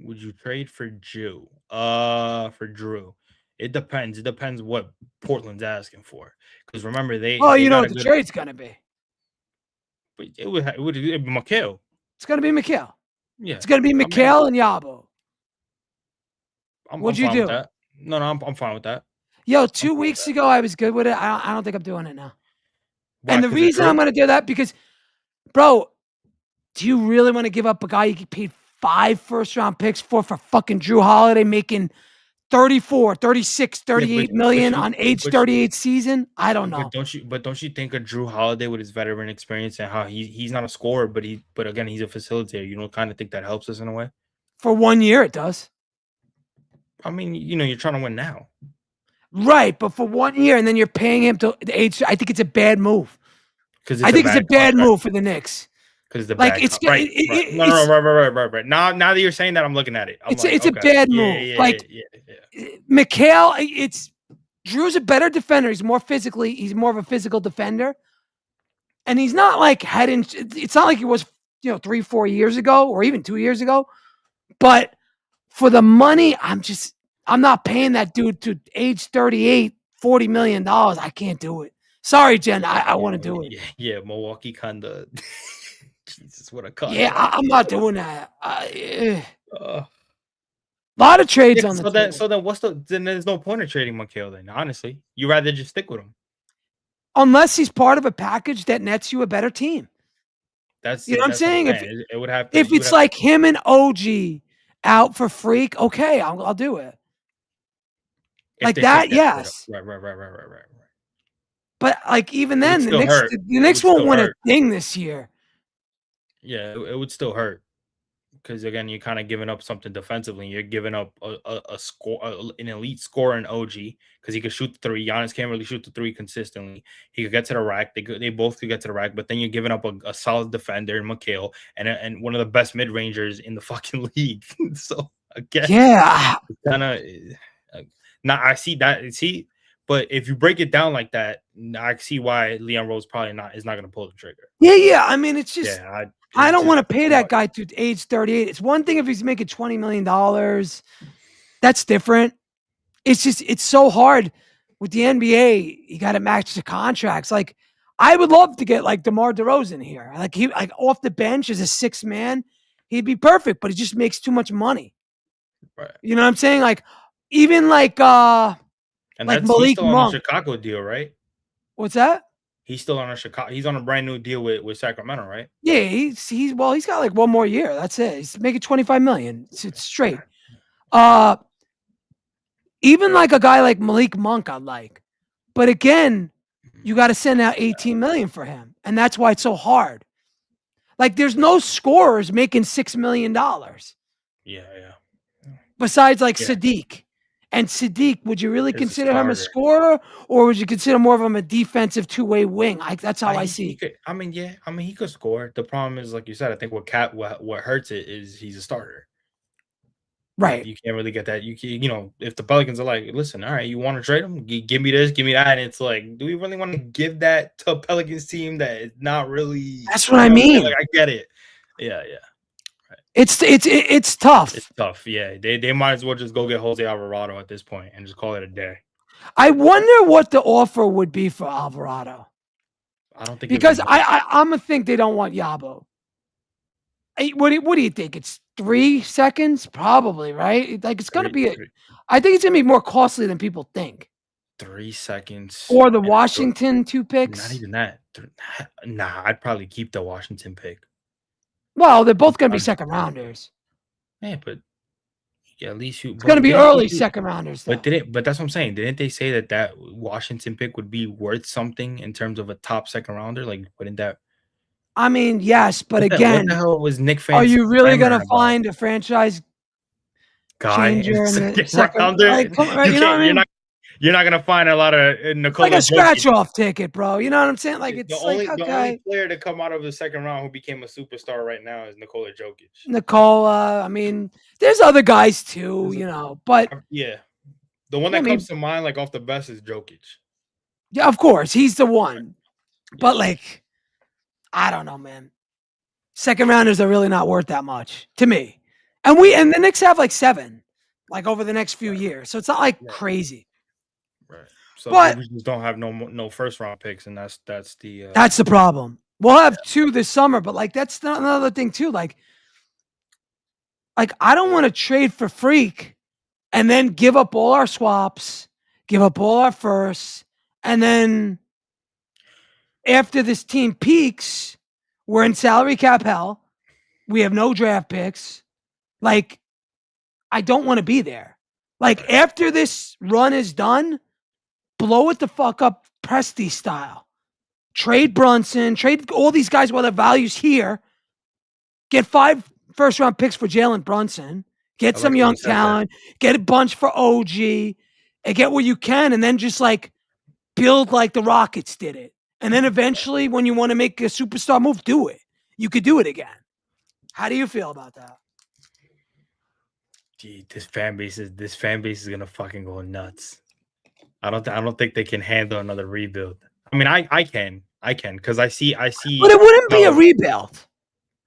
Would you trade for Drew? For Drew. It depends. It depends what Portland's asking for. Because remember, they you know what the trade's gonna be. But it would be Mikhail. It's gonna be Mikhail. Yeah, it's gonna be Mikhail and Yabo. What'd you do? No, I'm fine with that. Yo, 2 weeks ago I was good with it. I don't think I'm doing it now. Why, and the reason I'm gonna do that because, bro, do you really want to give up a guy you get paid 5 first-round picks for fucking Drew Holiday making 34, 36, 38 million on age 38 season? I don't know. Don't you think of Drew Holiday with his veteran experience and how he's not a scorer, but again he's a facilitator. You don't kind of think that helps us in a way? For 1 year, it does. I mean, you're trying to win now. Right, but for 1 year, and then you're paying him to the age. I think it's a bad move. I think it's a bad move for the Knicks. Because the like it's right. Right. Now that you're saying that, I'm looking at it. It's a bad move. Mikhail, Drew's a better defender. He's more of a physical defender, and he's not like heading. It's not like he was 3-4 years ago or even 2 years ago. But for the money, I'm not paying that dude to age 38, $40 million. I can't do it. Sorry, Jen. I want to do it. Yeah, Milwaukee kind of. Jesus, what a cut. Yeah, I'm not doing that. lot of trades Yeah, on the table. so then there's no point of trading McHale then, honestly. You rather just stick with him. Unless he's part of a package that nets you a better team. That's You know what I'm what I'm saying? saying. It would have to. If You would it's have to. like him and OG out for Freak, okay, I'll do it. If Like they pick that, that trade up. yes. Right. But like even It would then, still hurt. the It Knicks would won't still win a hurt. thing this year. Yeah, it would still hurt. Because again, you're kind of giving up something defensively. You're giving up a score, an elite scorer in OG because he could shoot the three. Giannis can't really shoot the three consistently. He could get to the rack. They both could get to the rack, but then you're giving up a solid defender in McHale and one of the best mid rangers in the fucking league. So again, Yeah, kind of. Now I see that. But if you break it down like that, I see why Leon Rose probably is not going to pull the trigger. yeah. I mean, it's just Yeah, I it's don't just want to pay too that much. guy to age 38. It's one thing if he's making $20 million. That's different. It's just it's so hard with the NBA. You got to match the contracts. Like I would love to get like DeMar DeRozan here. Like he like off the bench as a sixth man, he'd be perfect. But he just makes too much money. Right. You know what I'm saying? Like even like And like he's Malik still on the Monk. Chicago deal, right? What's that? He's still on a Chicago. He's on a brand new deal with Sacramento, right? Yeah, he's well, he's got like one more year. That's it. He's making 25 million. It's straight. Uh Even like a guy like Malik Monk, I like. But again, you got to send out 18 million for him. And that's why it's so hard. Like there's no scorers making $6 million Yeah. besides like Yeah. Sadiq. And Sadiq, would you really It's a consider him a starter. scorer or would you consider more of him a defensive two-way wing? That's how I He see. could. I mean, yeah. I mean, he could score. The problem is, like you said, I think what hurts it is he's a starter. Right. You can't really get that. If the Pelicans are like, listen, all right, you want to trade him? Give me this, give me that, and it's like, do we really want to give that to a Pelicans team that is not really? That's what I mean. Like, I get it. Yeah. Right. It's tough. It's tough. Yeah, they might as well just go get Jose Alvarado at this point and just call it a day. I wonder what the offer would be for Alvarado. I don't think because I'm gonna think they don't want Yabo. What do you think? It's 3 seconds, probably, right? Like it's gonna be. I think it's gonna be more costly than people think. 3 seconds. Or the Washington 2 picks. Not even that. Nah, I'd probably keep the Washington pick. Well, they're both gonna be second rounders. Yeah, but at least it's gonna be early second rounders. Though. But that's what I'm saying. Didn't they say that Washington pick would be worth something in terms of a top second rounder? Like, wouldn't that? I mean, yes, but again, what the hell was Nick fans? Are you really gonna find a franchise guy changer in the second rounder? Like, you know what I mean? You're not gonna find a lot of Nikola. Like a scratch-off ticket, bro. You know what I'm saying? Like it's the only player to come out of the second round who became a superstar right now is Nikola Jokic. Nikola. I mean, there's other guys too, but yeah, the one that comes to mind, like off the best, is Jokic. Yeah, of course, he's the one. Yeah. But like, I don't know, man. Second rounders are really not worth that much to me. And the Knicks have like 7, like over the next few years, so it's not like crazy. Right. So we just don't have no first round picks, and that's the problem. We'll have 2 this summer, but like that's another thing too. Like I don't want to trade for Freak and then give up all our swaps, give up all our firsts, and then after this team peaks, we're in salary cap hell. We have no draft picks. Like I don't want to be there. Like after this run is done, blow it the fuck up Presti style. Trade Brunson, trade all these guys while their value's here. Get 5 first round picks for Jalen Brunson. Get some young talent. Get a bunch for OG. And get what you can. And then just like build like the Rockets did it. And then eventually when you want to make a superstar move, do it. You could do it again. How do you feel about that? Gee, this fan base is gonna fucking go nuts. I don't think they can handle another rebuild. I mean, I can because I see. But it wouldn't be a rebuild.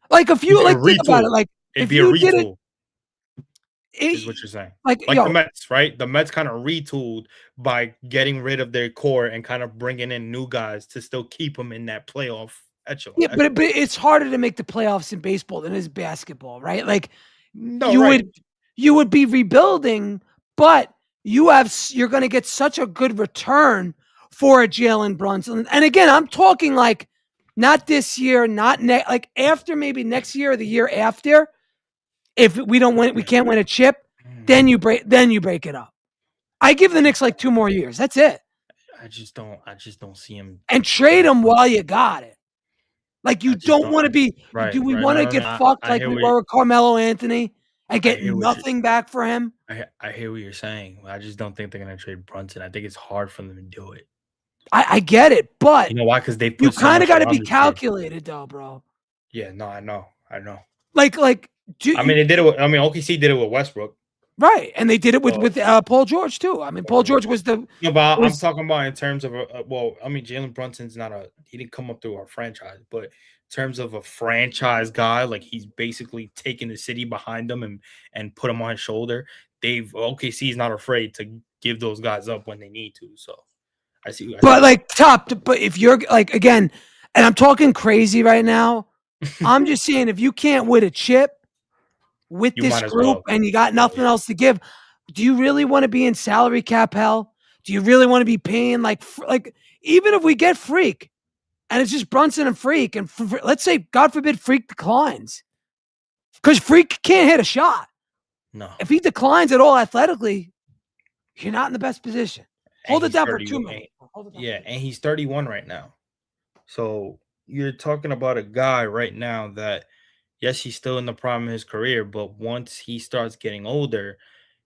Like if you like think about it, like it'd be a retool. Is what you're saying. Like the Mets, right? The Mets kind of retooled by getting rid of their core and kind of bringing in new guys to still keep them in that playoff echelon. Yeah, but it's harder to make the playoffs in baseball than it is basketball, right? Like would. you would be rebuilding, but you're going to get such a good return for a Jalen Brunson. And again, I'm talking like not this year, not like after maybe next year or the year after. If we don't win, we can't win a chip, then you break it up. I give the Knicks like 2 more years. That's it. I just don't see him. And trade them while you got it. Like you don't want to be. Right. Do we Right. want to No. get No. fucked like we were with Carmelo Anthony and get nothing back for him? I hear what you're saying. I just don't think they're gonna trade Brunson. I think it's hard for them to do it. I get it, but you know why? Because they you put so kind of much got to around be this kid. calculated, though, bro. Yeah. No. I know. Like, I mean, they did it. OKC did it with Westbrook. right, and they did it with Paul George too. I mean, Paul George was the. No, but I'm talking about in terms of Jalen Brunson's he didn't come up through our franchise, but in terms of a franchise guy, like he's basically taking the city behind him and put him on his shoulder. OKC is not afraid to give those guys up when they need to. So I see. But like but if you're like again, and I'm talking crazy right now, I'm just saying if you can't win a chip with this group and you got nothing else to give, do you really want to be in salary cap hell? Do you really want to be paying like even if we get Freak and it's just Brunson and Freak and let's say God forbid Freak declines because Freak can't hit a shot. No, if he declines at all athletically, you're not in the best position. Hold it down for 2 minutes. Yeah, and he's 31 right now. So you're talking about a guy right now that, yes, he's still in the prime of his career, but once he starts getting older,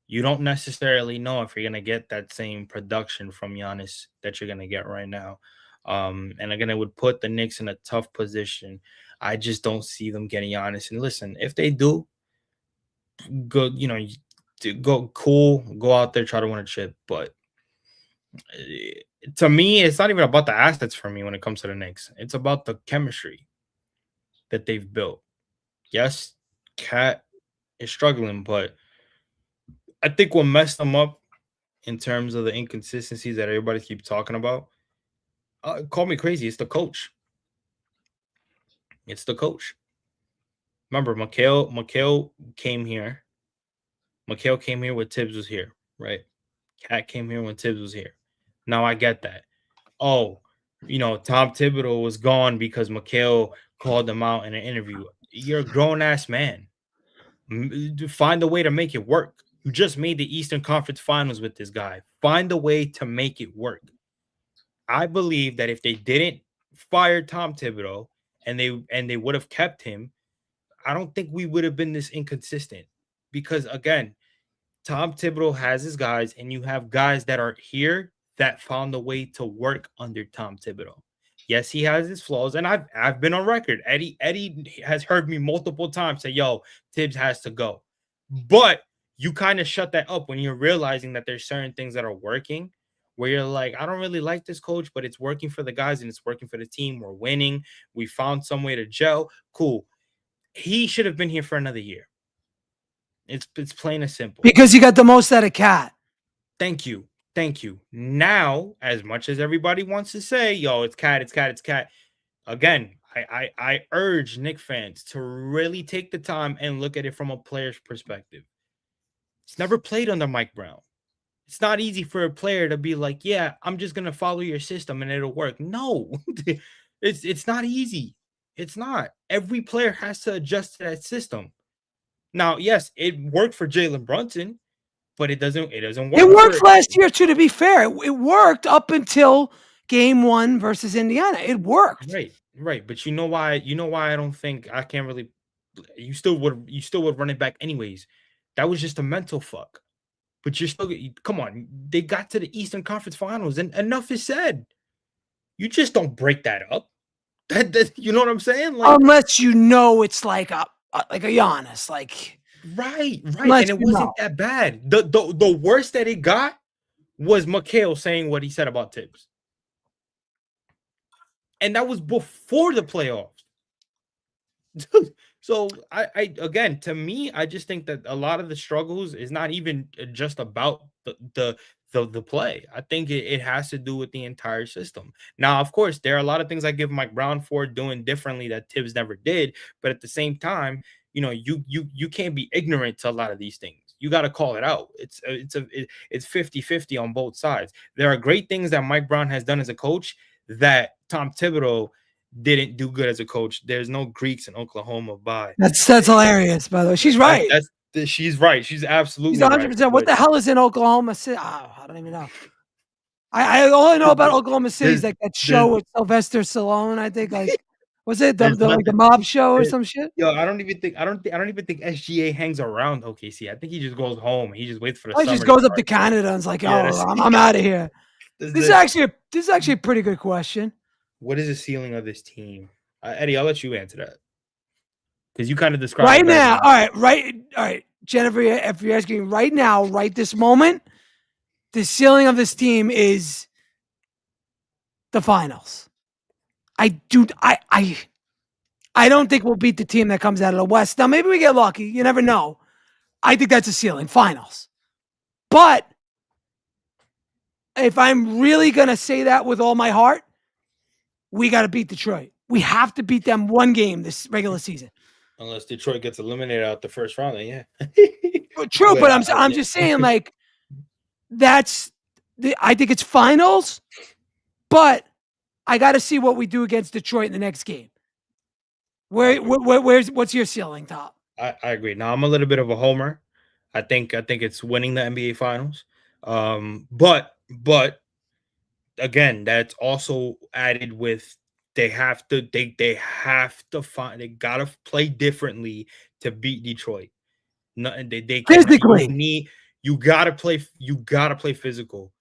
you don't necessarily know if you're going to get that same production from Giannis that you're going to get right now. And again, it would put the Knicks in a tough position. I just don't see them getting Giannis. And listen, if they do, go, go out there, try to win a chip. But to me, it's not even about the assets for me when it comes to the Knicks. It's about the chemistry that they've built. Yes, Cat is struggling, but I think what messed them up in terms of the inconsistencies that everybody keeps talking about, call me crazy, it's the coach. It's the coach. Remember, Mikal came here. Mikal came here when Tibbs was here, right? Cat came here when Tibbs was here. Now I get that. Oh, Tom Thibodeau was gone because Mikal called him out in an interview. You're a grown-ass man. Find a way to make it work. You just made the Eastern Conference Finals with this guy. Find a way to make it work. I believe that if they didn't fire Tom Thibodeau and they would have kept him, I don't think we would have been this inconsistent. Because again, Tom Thibodeau has his guys, and you have guys that are here that found a way to work under Tom Thibodeau. Yes, he has his flaws, and I've been on record. Eddie has heard me multiple times say, "Yo, Tibbs has to go," but you kind of shut that up when you're realizing that there's certain things that are working. Where you're like, I don't really like this coach, but it's working for the guys and it's working for the team. We're winning. We found some way to gel. Cool. He should have been here for another year. It's plain and simple. Because you got the most out of Cat. Thank you. Now, as much as everybody wants to say, yo, it's Cat. Again, I urge Knicks fans to really take the time and look at it from a player's perspective. It's never played under Mike Brown. It's not easy for a player to be like, yeah, I'm just going to follow your system and it'll work. No, it's not easy. It's not. Every player has to adjust to that system. Now, yes, it worked for Jalen Brunson, but it doesn't work. It worked last year too, to be fair. It worked up until game 1 versus Indiana. It worked. Right. But you know why I don't think I can't really you still would run it back anyways. That was just a mental fuck. But you're still, come on, they got to the Eastern Conference Finals, and enough is said. You just don't break that up. That you know what I'm saying? Like, unless it's like a Giannis, like right, and it wasn't that bad. The worst that it got was Mikal saying what he said about Tibbs, and that was before the playoffs. So I again, to me, I just think that a lot of the struggles is not even just about the play. I think it has to do with the entire system. Now, of course, there are a lot of things I give Mike Brown for doing differently that Tibbs never did, but at the same time, you can't be ignorant to a lot of these things. You got to call it out. It's 50-50 on both sides. There are great things that Mike Brown has done as a coach that Tom Thibodeau didn't do good as a coach. There's no Greeks in Oklahoma. Bye. That's hilarious, by the way. She's right. She's right. She's absolutely She's right. 100%. What the hell is in Oklahoma City? Oh, I don't even know. I only know about Oklahoma City is like that show with Sylvester Stallone. I think was it the mob show or some shit? Yo, I don't even think SGA hangs around OKC. I think he just goes home. He just waits for the summer. He just goes up to Canada and is like, I'm out of here. This is actually a pretty good question. What is the ceiling of this team? Eddie, I'll let you answer that. Because you kind of described right now. All right, Jennifer, if you're asking right now, right this moment, the ceiling of this team is the finals. I don't think we'll beat the team that comes out of the West. Now, maybe we get lucky. You never know. I think that's a ceiling, finals. But if I'm really going to say that with all my heart, we got to beat Detroit. We have to beat them one game this regular season. Unless Detroit gets eliminated out the first round, then yeah. True, but I'm just saying, like, I think it's finals, but I got to see what we do against Detroit in the next game. What's your ceiling, Top? I agree. Now I'm a little bit of a homer. I think it's winning the NBA Finals. But again, that's also added with they gotta play differently to beat Detroit. They physically. You gotta play physical.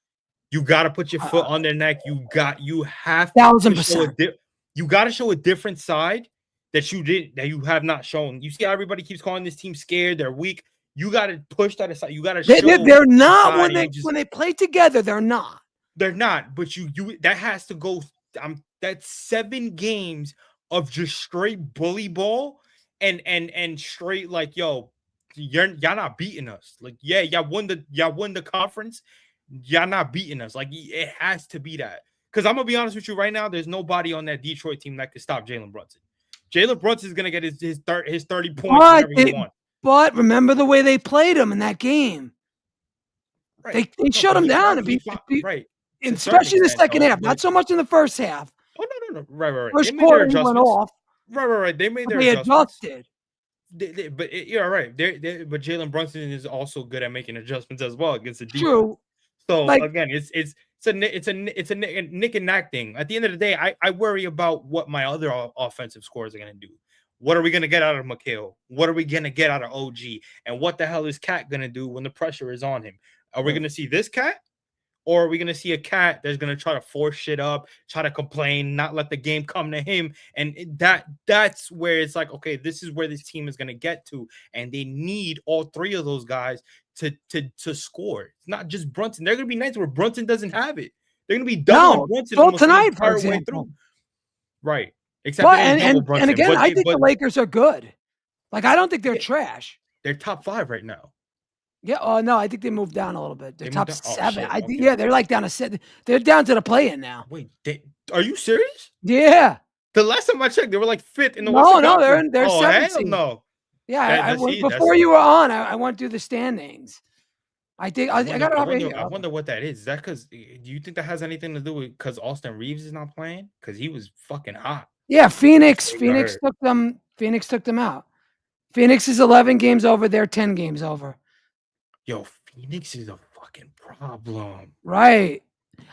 You gotta put your foot on their neck. You have 1,000%. You gotta show a different side that you have not shown. You see, everybody keeps calling this team scared. They're weak. You gotta push that aside. You gotta show they're not when they play together. They're not. They're not. But you that has to go. That's 7 games of just straight bully ball and straight like, yo, y'all not beating us. Like, yeah, y'all won the conference. Y'all not beating us. Like, it has to be that. Because I'm gonna be honest with you right now, there's nobody on that Detroit team that could stop Jalen Brunson. Jalen Brunson is gonna get his 30 points whenever he wants. But remember the way they played him in that game. Right. They shut him down. Right. Especially in the second half. Not so much in the first half. Oh, no. Right. First quarter, he went off. Right. They made their adjustments. But you're right. But Jalen Brunson is also good at making adjustments as well against the defense. True. So again, it's a Nick and Knack thing. At the end of the day, I worry about what my other offensive scores are going to do. What are we going to get out of Mikal? What are we going to get out of OG? And what the hell is Cat going to do when the pressure is on him? Are we going to see this Cat? Or are we going to see a Cat that's going to try to force shit up, try to complain, not let the game come to him? And that's where it's like, okay, this is where this team is going to get to. And they need all 3 of those guys to score. It's not just Brunson. There are going to be nights where Brunson doesn't have it. They're going to be doubling Brunson almost tonight, the entire way through. Right. Except and again, I think the Lakers are good. Like, I don't think they're trash. They're top 5 right now. Yeah. No, I think they moved down a little bit. They're top 7. Yeah, they're like down to 7. They're down to the play-in now. Wait, are you serious? Yeah. The last time I checked, they were like 5th in the Western Conference. They're 7th. Hell no. Yeah, before you were on, I went through the standings. I think I got it over here. I wonder what that is. Is that because do you think that has anything to do with because Austin Reeves is not playing? Because he was fucking hot. Yeah, Phoenix took them. Phoenix took them out. Phoenix is 11 games over. They're 10 games over. Yo, Phoenix is a fucking problem. Right.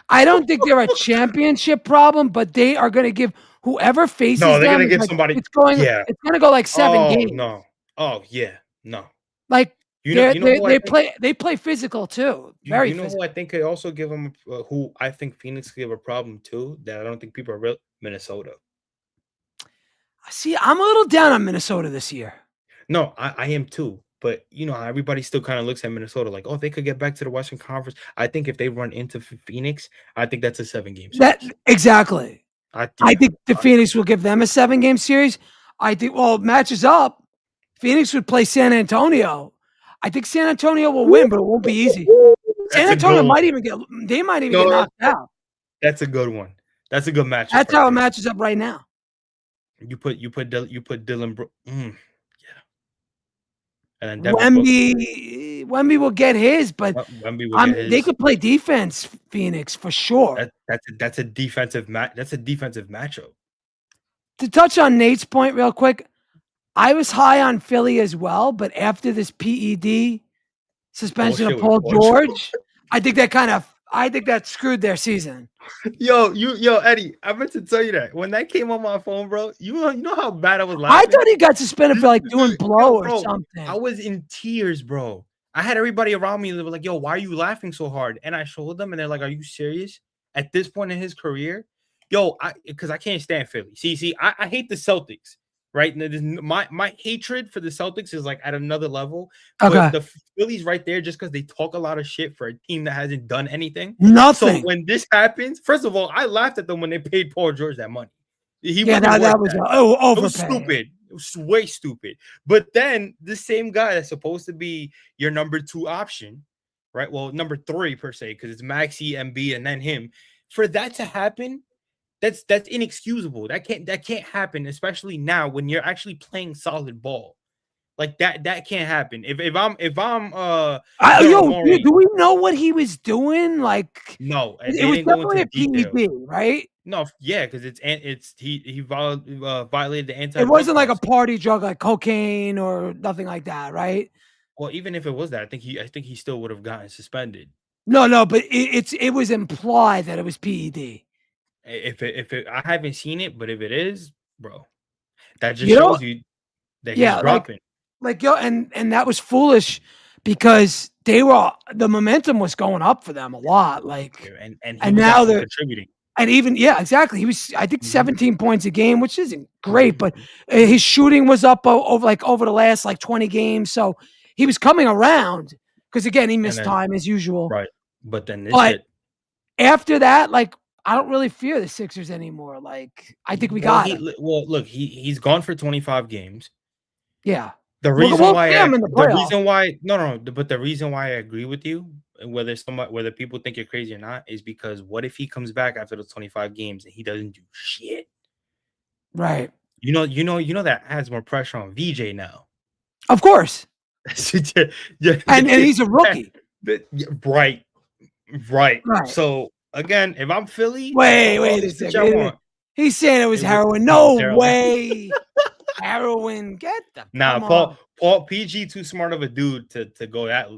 I don't think they're a championship problem, but they are going to give whoever faces them. No, they're going to give somebody. It's going to go like 7 games. No. Oh yeah. No. Like they play physical too. Very physical. Who I think could also give them. Who I think Phoenix could give a problem too. That I don't think people are real. Minnesota. See, I'm a little down on Minnesota this year. No, I am too. But, everybody still kind of looks at Minnesota like, oh, they could get back to the Western Conference. I think if they run into Phoenix, I think that's a 7-game series. Exactly. I think the Phoenix will give them a 7-game series. I think, matches up. Phoenix would play San Antonio. I think San Antonio will win, but it won't be easy. San Antonio might even get knocked out. That's a good one. That's a good matchup. That's how it matches up right now. You put Dylan. Yeah. And then Wemby Wemby will get his, but Wemby will get they his. could play defense, Phoenix, for sure. That's a defensive matchup. To touch on Nate's point real quick, I was high on Philly as well, but after this PED suspension of Bullshit with Paul Paul George. George, I think that screwed their season. Yo, Eddie, I meant to tell you that when that came on my phone, bro. You know how bad I was I laughing. thought he got suspended for like doing blow or bro, something. I was in tears, bro. I had everybody around me. They were like, "Yo, why are you laughing so hard?" And I showed them, and they're like, "Are you serious?" At this point in his career, yo, because I can't stand Philly. See, I hate the Celtics. Right, my hatred for the Celtics is like at another level. Okay. But the Phillies right there, just because they talk a lot of shit for a team that hasn't done anything. Nothing. So when this happens, first of all, I laughed at them when they paid Paul George that money. That was overpay. It was stupid. It was way stupid. But then the same guy that's supposed to be your number 2 option, right? Well, number 3 per se, because it's Maxey, Embiid, and then him. For that to happen, that's inexcusable. That can't happen, especially now when you're actually playing solid ball. Like that can't happen. If I'm do we know what he was doing? Like, no, it was definitely a PED, right? No, yeah, because he violated the anti. It wasn't like a party drug like cocaine or nothing like that, right? Well, even if it was that, I think he still would have gotten suspended. No, but it was implied that it was PED. If I haven't seen it, but if it is, bro, that just shows you that he's dropping. And that was foolish because the momentum was going up for them a lot. Like, and now they're contributing. And even exactly. He was, I think, 17 points a game, which isn't great, but his shooting was up over the last 20 games. So he was coming around because again he missed time as usual. Right, but then after that, I don't really fear the Sixers anymore. Like, I think we got him. Well, look, he's gone for 25 games. Yeah. The reason why I agree with you, whether people think you're crazy or not, is because what if he comes back after those 25 games and he doesn't do shit? Right. You know that adds more pressure on VJ now. Of course. Yeah. And he's a rookie. Right. So again, if I'm Philly, wait a second. He's saying it was heroin. No way. Heroin. Get the Paul PG too smart of a dude to go that.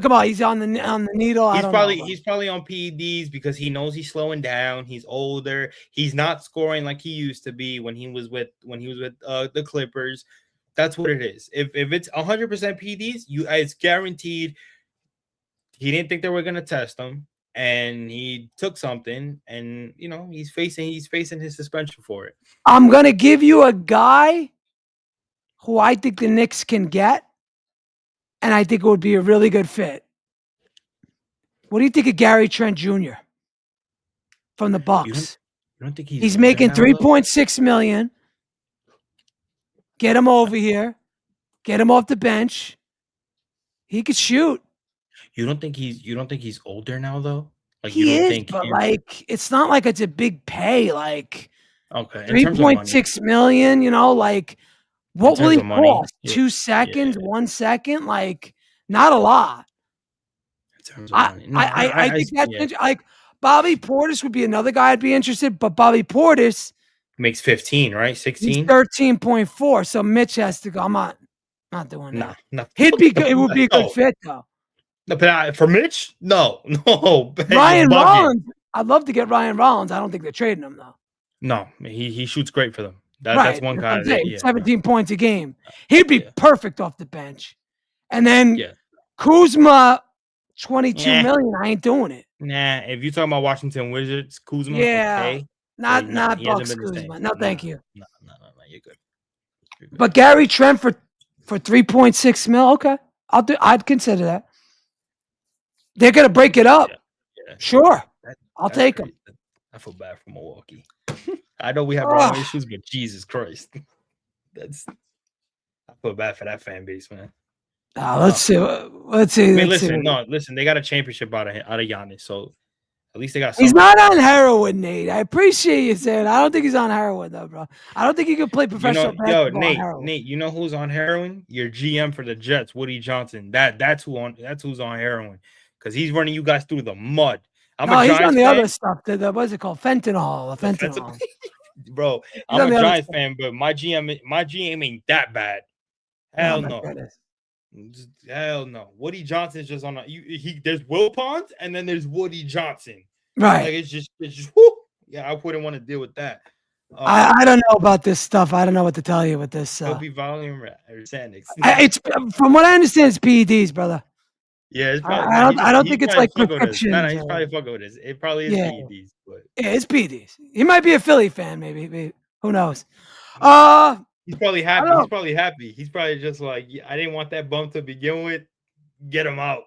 Come on, he's on the needle. He's probably on PEDs because he knows he's slowing down. He's older. He's not scoring like he used to be when he was with the Clippers. That's what it is. If it's 100% PEDs, it's guaranteed. He didn't think they were gonna test him, and he took something, and he's facing his suspension for it. I'm gonna give you a guy who I think the Knicks can get, and I think it would be a really good fit. What do you think of Gary Trent Jr. from the Bucks? You don't think he's making $3.6 million? Get him over here. Get him off the bench. He could shoot. You don't think he's older now though? It's not like it's a big pay. Like, okay, $3.6 million. What will he cost? 2 seconds, 1 second? Like, not a lot. In terms of money. No, I think that's like Bobby Portis would be another guy I'd be interested, but Bobby Portis makes 15, right? 16, 13.4. So Mitch has to go. I'm not doing that. No, he'd be good. It would be a good fit though. No, but for Mitch, no. Ryan Rollins. I'd love to get Ryan Rollins. I don't think they're trading him though. No, he shoots great for them. That's one guy. 17 points a game. He'd be perfect off the bench. And then Kuzma, 22 million. I ain't doing it. Nah, if you're talking about Washington Wizards, Kuzma, okay. Not Bucks Kuzma. No, thank you. No, you're good. But Gary Trent for 3.6 mil. Okay, I'd consider that. They're gonna break it up. Yeah. Sure, I'll take them. I feel bad for Milwaukee. I know we have our own issues, but Jesus Christ, I feel bad for that fan base, man. Let's see. I mean, listen, they got a championship out of Giannis, so At least they got He's something. not on heroin, Nate. I appreciate you saying. I don't think he's on heroin though, bro. I don't think he can play You professional know, yo, basketball on Nate, heroin. Nate, you know who's on heroin? Your GM for the Jets, Woody Johnson. That's who's on heroin because he's running you guys through the mud. I'm a No, he's on Giants the other fan. stuff. What's it called? Fentanyl. Defensive, Fentanyl. bro. He's I'm on a the other Giants stuff. fan, but my GM ain't that bad. Oh Hell my no. goodness. Hell no. Woody Johnson's just on there's Will Pons and then there's Woody Johnson. Right. Like it's just whoo. Yeah, I wouldn't want to deal with that. I don't know about this stuff. I don't know what to tell you with this. He'll be volume or Sandix. It's from what I understand, it's PEDs, brother. Yeah, it's probably I don't. I don't he's think it's probably like fucking with us. No, prescriptions. he's probably fucking with us. It probably is Yeah, PEDs, but yeah, it's PEDs. He might be a Philly fan, maybe. Who knows? he's probably I don't happy. He's know. probably happy. He's probably just like, yeah, I didn't want that bump to begin with. Get him out.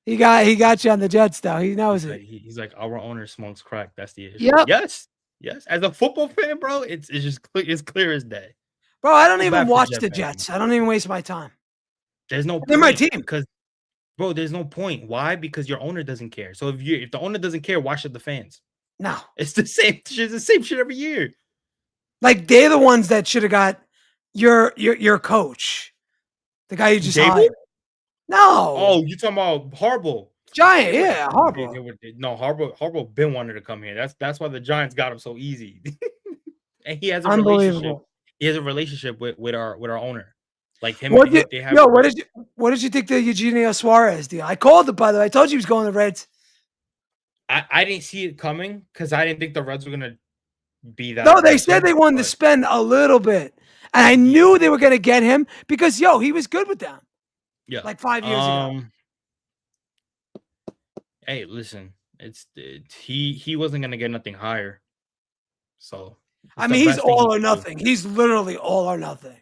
He got you on the Jets though. He knows He's it. like, he's like, our owner smokes crack. That's the issue. Yep. Yes. As a football fan, bro, it's just clear as day. Bro, I don't Feel even bad for watch Jet the fans, Jets. I don't even waste my time. There's no They're my point team. because, bro, there's no point. Why? Because your owner doesn't care. So if the owner doesn't care, why should the fans? No. It's the same shit. The same shit every year. Like they're the ones that should have got your coach, the guy you just Dable? hired. No. Oh, you talking about Harbaugh? Giant, They were- yeah, Harbaugh. No, Harbaugh been wanted to come here. That's why the Giants got him so easy. And he has a relationship. Unbelievable. He has a relationship with our owner. Like him, What they have. what did you think the Eugenio Suarez deal? I called it, by the way. I told you he was going to the Reds. I didn't see it coming because I didn't think the Reds were gonna be that. No, they said aggressive, they wanted to but spend a little bit. And I knew they were going to get him because, he was good with them. yeah, Like 5 years ago. Hey, listen, he wasn't gonna get nothing higher. So I mean, he's all or nothing. He's literally all or nothing.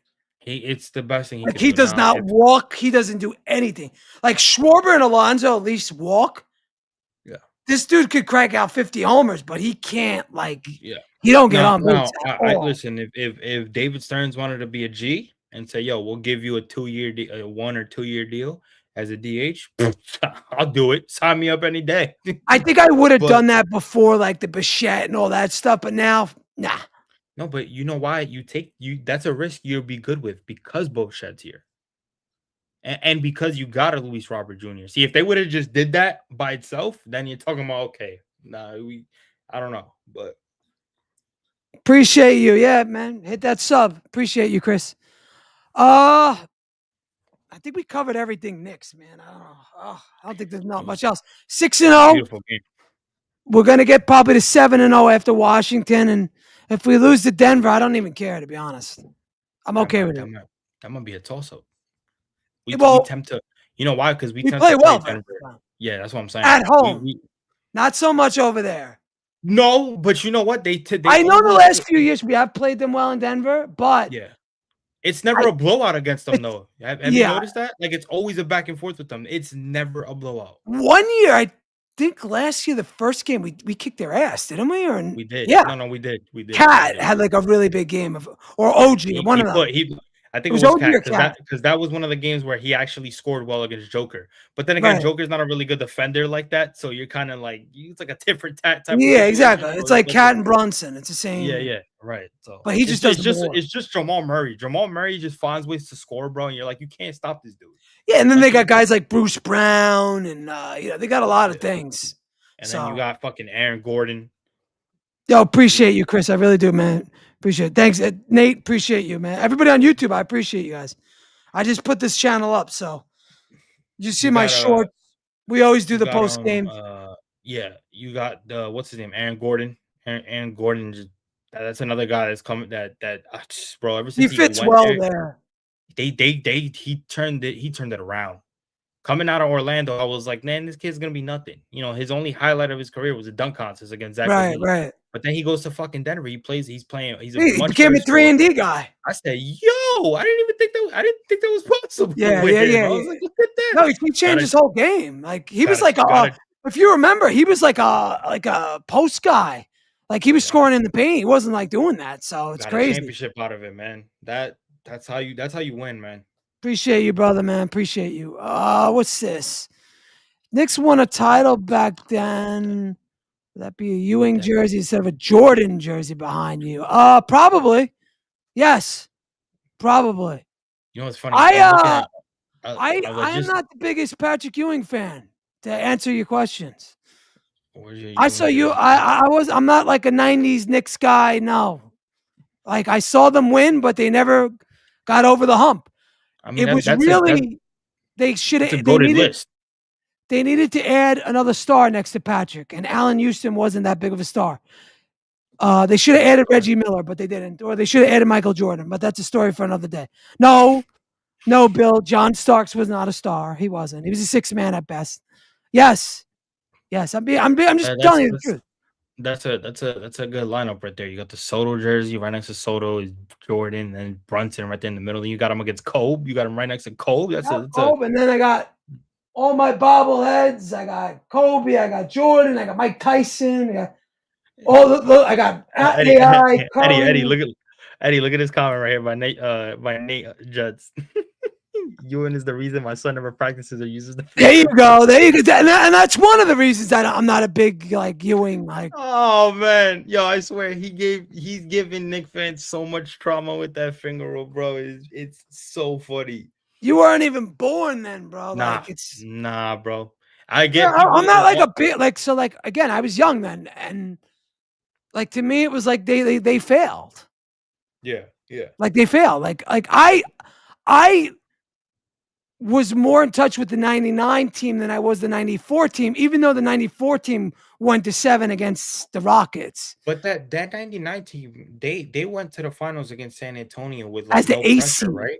It's the best thing he Like could he do does now. not walk. He doesn't do anything. Like Schwarber and Alonso at least walk. Yeah. This dude could crank out 50 homers, but he can't. Like, Yeah. he don't get on No, base at all. listen. If David Stearns wanted to be a G and say, "Yo, we'll give you a 2-year, 1 or 2 year deal as a DH," I'll do it. Sign me up any day. I think I would have done that before, like the Bichette and all that stuff. But now, nah. No, but you know why that's a risk you'll be good with because Bochet's here. And because you got a Luis Robert Jr. See, if they would have just did that by itself, then you're talking about okay. I don't know, but Appreciate you. Yeah, man. Hit that sub. Appreciate you, Chris. I think we covered everything Knicks, man. I don't think there's not much else. 6-0. Beautiful game. We're gonna get probably to 7-0 after Washington, and if we lose to Denver, I don't even care, to be honest. I'm okay with it. That might be a toss-up. We tend to, you know why? Because we tend play to well play Denver. Yeah, that's what I'm saying. At home, not so much over there. No, but you know what? They I know the last few years we have played them well in Denver, but yeah, it's never a blowout against them though. Have you noticed that? Like it's always a back and forth with them. It's never a blowout. One year, I think last year, the first game we kicked their ass, didn't we? Or we did. Yeah, no, we did. Cat had like a really big game or OG, one of them. I think it was Cat because that was one of the games where he actually scored well against Joker. But then again, Joker's not a really good defender like that, so you're kind of like it's like a different type. Yeah, exactly. It's like Cat and Brunson. It's the same. Yeah, right. So, but he just does. It's just Jamal Murray. Jamal Murray just finds ways to score, bro. And you're like, you can't stop this dude. Yeah, and then they got guys like Bruce Brown, and they got a lot of things. And then you got fucking Aaron Gordon. Yo, appreciate you, Chris. I really do, man. Appreciate it. Thanks, Nate. Appreciate you, man. Everybody on YouTube, I appreciate you guys. I just put this channel up, so you see my shorts. We always do the post game. Yeah, you got the what's his name, Aaron Gordon. Aaron Gordon, that's another guy that's coming. Bro, ever since he fits well there. He turned it around. Coming out of Orlando, I was like, man, this kid's gonna be nothing. You know, his only highlight of his career was a dunk contest against Zach. Right. But then he goes to fucking Denver. He became a 3-and-D guy. I said, yo, I didn't think that was possible. Yeah. I was like, look at that. No, he changed his whole game. Like he was like if you remember, he was like a post guy. Like he was scoring in the paint. He wasn't like doing that. So it's crazy. A championship out of it, man. That's how you win, man. Appreciate you, brother, man. Appreciate you. What's this? Knicks won a title back then. Would that be a Ewing that? jersey instead of a Jordan jersey behind you? Probably. Yes, probably. You know what's funny? I I'm looking at. I was I am just. not the biggest Patrick Ewing fan. To answer your questions, Where's your I saw Ewing you. jersey? I'm not like a '90s Knicks guy. No, like I saw them win, but they never got over the hump. I mean It was that's a really they should that's a have. They goaded needed list. they needed to add another star next to Patrick, and Allen Houston wasn't that big of a star. They should have That's added fair. Reggie Miller, but they didn't, or they should have added Michael Jordan. But that's a story for another day. No, Bill. John Starks was not a star. He wasn't. He was a sixth man at best. Yes, yes. I'm just That's telling you the that's truth. that's a good lineup right there. You got the Soto jersey right next to Soto is Jordan and Brunson right there in the middle. You got him against Kobe. You got him right next to Kobe. That's a And then I got all my bobbleheads. I got Kobe. I got Jordan. I got Mike Tyson. I got I got Eddie, AI Eddie, Curry. Look at this comment right here by Nate Judds. Ewan is the reason my son never practices or uses the There free you throw. go. There you go. And that's one of the reasons that I'm not a big like Ewing. Like Oh man, yo, I swear he's giving Nick fans so much trauma with that finger roll, bro. It's so funny. you weren't even born then, bro. Nah, Like it's nah, bro. I yeah. get people. I'm not like a bit like so. Like again, I was young then, and like to me, it was like they failed. Yeah, yeah. Like they failed. Like I was more in touch with the 99 team than I was the 94 team, even though the 94 team went to 7 against the Rockets. But that 99 team, they went to the finals against San Antonio with As like the no AC. pressure, right?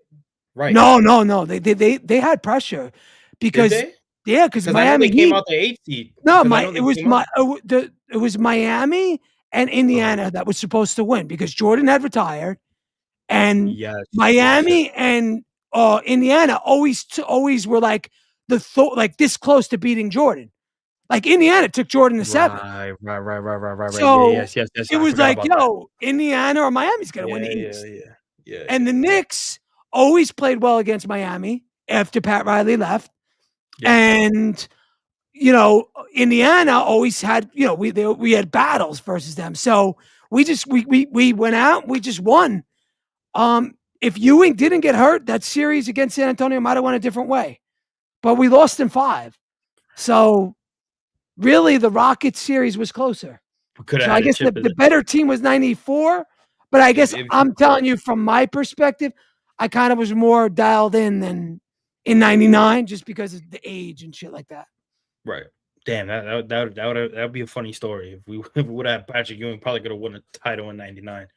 Right. No. They had pressure Did because they? yeah, because Because I know Miami they came Heat. out the 8th seed. No, Because I know they came out. it was Miami and Uh-huh. Indiana that was supposed to win because Jordan had retired and Yes. Miami and Indiana always were like like this close to beating Jordan. Like Indiana took Jordan to 7. Right. Yeah, So yes. it I was forgot like, about that. yo, Indiana or Miami's gonna win the Yeah. East. And the Yeah. Knicks always played well against Miami after Pat Riley left. Yeah. And you know, Indiana always had, you know, we had battles versus them. So we went out, we just won. If Ewing didn't get hurt, that series against San Antonio might have went a different way. But we lost in 5. So really the Rockets series was closer. We could have So I had a guess chip the better team was 94. But I guess if I'm telling you from my perspective, I kind of was more dialed in than in 99 just because of the age and shit like that. right. Damn, that would be a funny story if we would have Patrick Ewing. Probably could have won a title in '99.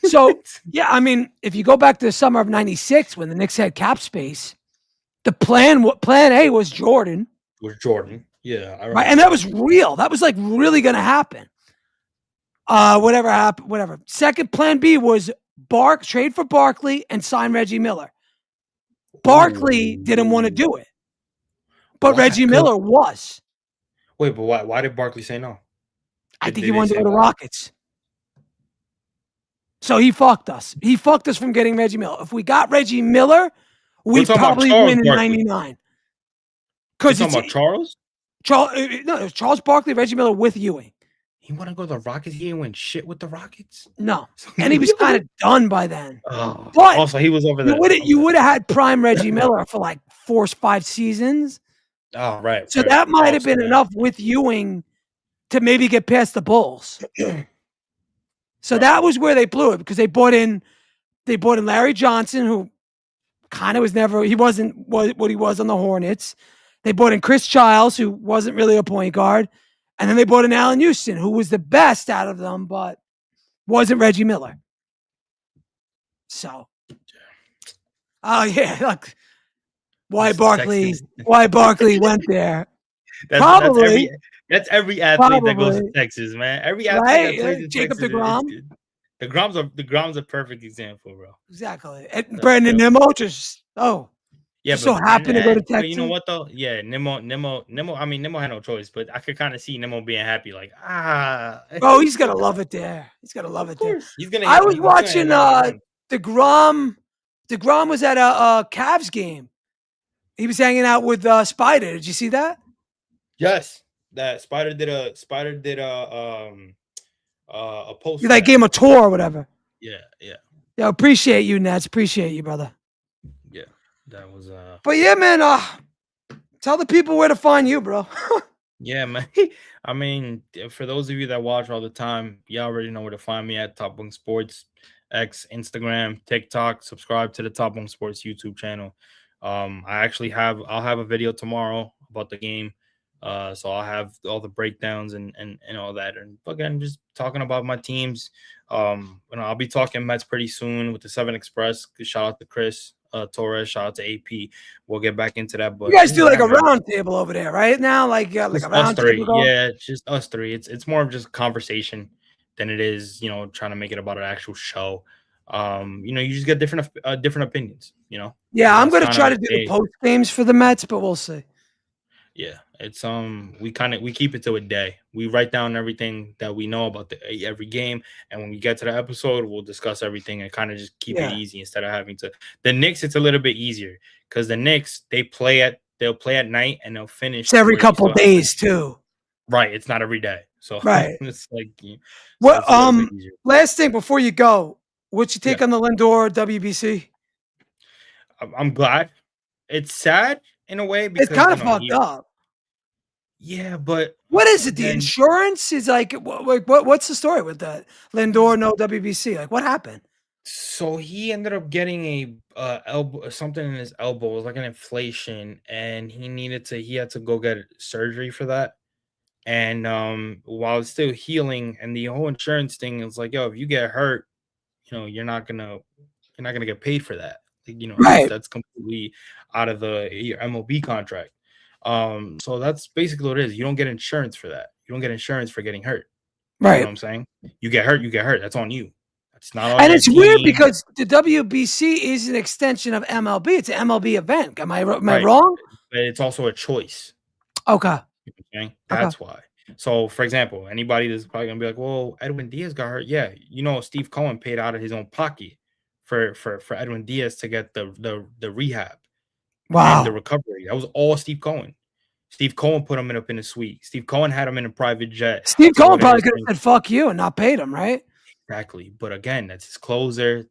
So, yeah, I mean, if you go back to the summer of 96 when the Knicks had cap space, the plan A was Jordan. Was Jordan? Yeah, I Right. remember. And that was real. That was like really going to happen. Whatever happened, whatever. Second plan B was trade for Barkley and sign Reggie Miller. Barkley didn't want to do it, but Why? Reggie Miller was. Wait, but why? Why did Barkley say no? I think he Did they wanted to say go to why? Rockets. So he fucked us. He fucked us from getting Reggie Miller. If we got Reggie Miller, We're we'd talking about probably Charles win in Barkley. '99. You're Because talking about Charles? It was Charles Barkley, Reggie Miller with Ewing. He want to go to the Rockets. He didn't win shit with the Rockets. No, and he was kind of done by then. Oh, But also, he was over there. you would have had prime Reggie Miller for like 4 or 5 seasons. Oh, right. So that might have been enough with Ewing to maybe get past the Bulls. So that was where they blew it because they brought in Larry Johnson, who kind of wasn't what he was on the Hornets. They brought in Chris Childs, who wasn't really a point guard. And then they brought in Allen Houston, who was the best out of them, but wasn't Reggie Miller. So, oh yeah, look, why Barkley went there. Probably. That's every athlete that goes to Texas, man. Every athlete that plays in Jacob Texas, DeGrom. DeGrom's a perfect example, bro. Exactly. And Brandon Nimmo just so happened to go to Texas. But you know what though? Yeah, Nimmo. I mean, Nimmo had no choice, but I could kind of see Nimmo being happy, like Oh, he's gonna love it there. He's gonna love it there. He's gonna. I was watching DeGrom. DeGrom was at a Cavs game. He was hanging out with Spider. Did you see that? Yes, that Spider did a post You for like that. gave him a tour or whatever. Yeah, yeah, Yeah, appreciate you, Nets. Appreciate you, brother. yeah. That was But yeah, man, tell the people where to find you, bro. yeah, man. I mean, for those of you that watch all the time, you already know where to find me at Top Bunk Sports, X, Instagram, TikTok. Subscribe to the Top Bunk Sports YouTube channel. I'll have a video tomorrow about the game. So I'll have all the breakdowns and all that. And again, just talking about my teams. I'll be talking Mets pretty soon with the 7 Express. Shout out to Chris Torres. Shout out to AP. We'll get back into that. You But guys other do than like that, a man, round table over there, right now? Like you got like a just us round table three. going. Yeah, it's just us three. It's more of just conversation than it is, trying to make it about an actual show. You just get different opinions, Yeah, and I'm that's gonna kind try of to do the post games for the Mets, but we'll see. yeah, it's we keep it to a day. We write down everything that we know about every game, and when we get to the episode, we'll discuss everything and kind of just keep it Yeah, easy instead of having to. The Knicks, it's a little bit easier because the Knicks they'll play at night and they'll finish it's to every where you couple still have to. days too. Right, it's not every day, so Right. it's like so What? it's a little bit easier. Last thing before you go, what's your Yeah, take on the Lindor WBC? I'm glad. It's sad in a way It's because kind of fucked up. yeah, but What is it? The again, insurance is like, what's the story with that? Lindor, no WBC. Like, what happened? so he ended up getting a elbow something in his elbow. It was like an inflation, and he had to go get surgery for that. And while it's still healing, and the whole insurance thing is like, yo, if you get hurt, you're not gonna get paid for that. Like, Right, that's completely out of your MLB contract. So that's basically what it is. You don't get insurance for that. You don't get insurance for getting hurt. You know right. what I'm saying? You get hurt, you get hurt. That's on you. It's not on And your it's weird team. because the WBC is an extension of MLB. It's an MLB event. Am I Right. wrong? But it's also a choice. Okay, You know what I'm saying? okay. That's why. So, for example, anybody that's probably gonna be like, "Well, Edwin Diaz got hurt." Yeah, Steve Cohen paid out of his own pocket for Edwin Diaz to get the rehab and the Wow. recovery. That was all Steve Cohen. Steve Cohen put him up in a suite. Steve Cohen had him in a private jet Steve to go Cohen to probably his could thing. have said "fuck you" and not paid him, right? Exactly. But again, that's his closer.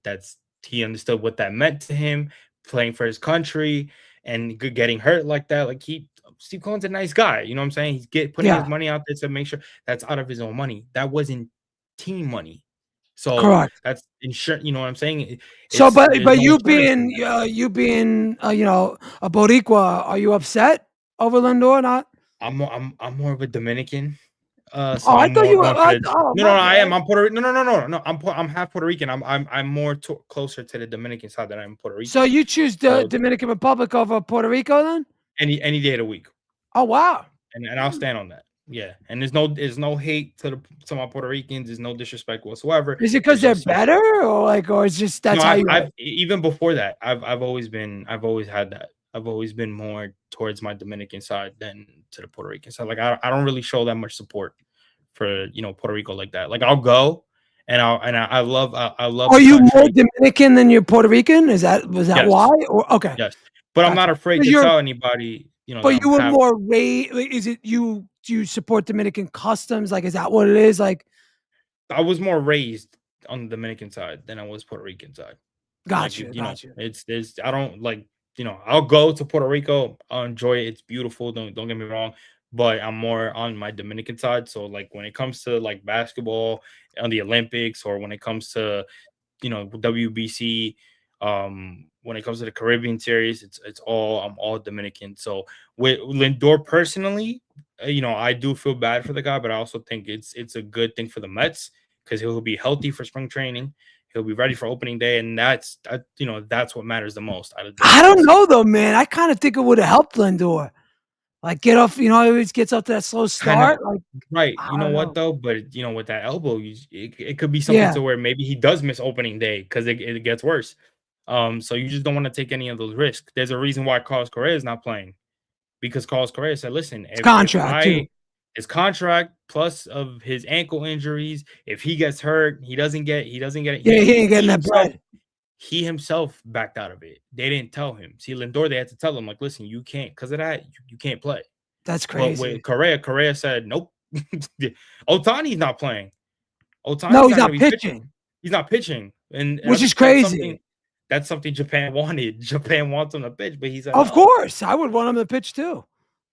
He understood what that meant to him, playing for his country and getting hurt like that. Like Steve Cohen's a nice guy. You know what I'm saying? He's putting his Yeah, money out there to make sure that's out of his own money. That wasn't team money. So correct. that's insurance. You know what I'm saying? So, but There's but no you insurance in being that. a Boricua, are you upset over Lindor or not? I'm more of a Dominican. So Oh, I I'm thought more you were. going for the Oh, no, no, my I am. bad. I'm Puerto Rican. No. I'm half Puerto Rican. I'm more closer to the Dominican side than I'm Puerto So Rican. you choose the So Dominican Republic over Puerto Rico then? any day of the week, Oh, wow. and I'll stand on that. Yeah, and there's no hate to my Puerto Ricans. There's no disrespect whatsoever. Is it because It's they're just better, or it's just no. that's how you are? Even before that, I've always had that. I've always been more towards my Dominican side than to the Puerto Rican side. Like I don't really show that much support for Puerto Rico like that. Like I'll go and I love Are the you more country. Dominican than you're Puerto Rican? Was that why? Yes, Or okay, yes, but I'm not gotcha. afraid So to you're, tell anybody that but I'm you were half. more like, is it you? Do you support Dominican customs? Like, is that what it is? Like, I was more raised on the Dominican side than I was Puerto Rican side. Like gotcha, gotcha. it's I don't like I'll go to Puerto Rico. I'll enjoy it. It's beautiful. Don't get me wrong. But I'm more on my Dominican side. So like when it comes to like basketball on the Olympics or when it comes to WBC, when it comes to the Caribbean series, I'm all Dominican. So with Lindor personally, I do feel bad for the guy, but I also think it's a good thing for the Mets because he'll be healthy for spring training. He'll be ready for opening day, and that's what matters the most out of I don't WBC. know though, man. I kind of think it would have helped Lindor. Like, get off. He always gets up to that slow Kind of start. Like, right. I You know don't what know. though? But with that elbow, it could be something Yeah, to where maybe he does miss opening day because it gets worse. So you just don't want to take any of those risks. There's a reason why Carlos Correa is not playing because Carlos Correa said, "Listen, it's if contract too. his contract plus of his ankle injuries, if he gets hurt, he doesn't get it. Yeah, he ain't getting that Himself bread. he himself backed out of it. They didn't tell him. See, Lindor, they had to tell him like, listen, you can't because of that, you can't play. That's Well, crazy. wait, Correa said nope. Otani's not playing. No, Otani's he's not going not to be pitching. pitching, He's not pitching, and which is that's crazy. something Japan wanted. Japan wants him to pitch, but he said Of no. course, I would want him to pitch too.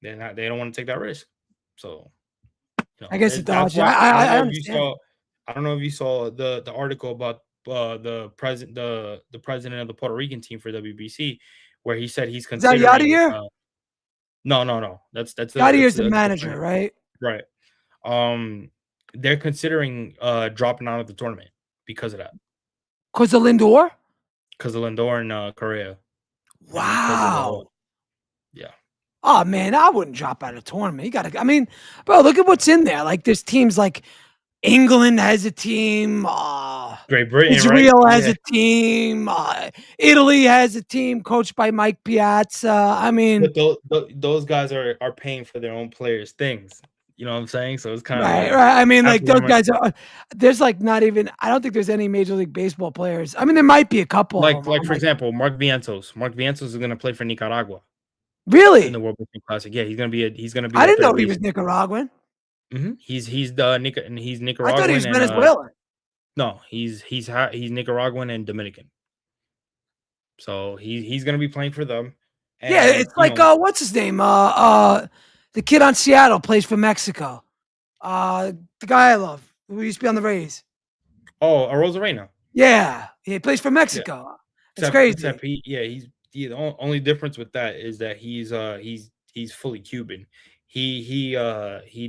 They don't want to take that risk. So I guess the that's Dodgers. why I understand. I don't know if you saw the article about the president of the Puerto Rican team for WBC, where he said he's Is that considering. Yadier? No. That's Yadier's the a manager, different, right? right. They're considering dropping out of the tournament because of that. Because of Lindor? Because of Lindor and Korea. And because of the whole, Wow. yeah. Oh man, I wouldn't drop out of the tournament. You gotta. I mean, bro, look at what's in there. Like, there's teams like England has a team. Great Britain, right? Israel has Yeah. a team. Italy has a team coached by Mike Piazza. I mean, But those guys are paying for their own players' things. You know what I'm saying? So it's kind of right, like right. I mean, that's like what those I'm guys are. There's like not even. I don't think there's any Major League Baseball players. I mean, there might be a couple of them. like for example, Mark Vientos. Mark Vientos is going to play for Nicaragua in the Really? World Baseball Classic. Yeah, he's going to be I the didn't know third he base. was Nicaraguan. He's I thought he Nicaraguan was and Venezuelan. no, he's Nicaraguan and Dominican. So he's going to be playing for them. Yeah, And it's like what's his name? The kid on Seattle plays for Mexico. The guy I love who used to be on the Rays. oh, Arozarena. Yeah, he plays for Yeah. Mexico. It's crazy. He's the only difference with that is that he's fully Cuban. He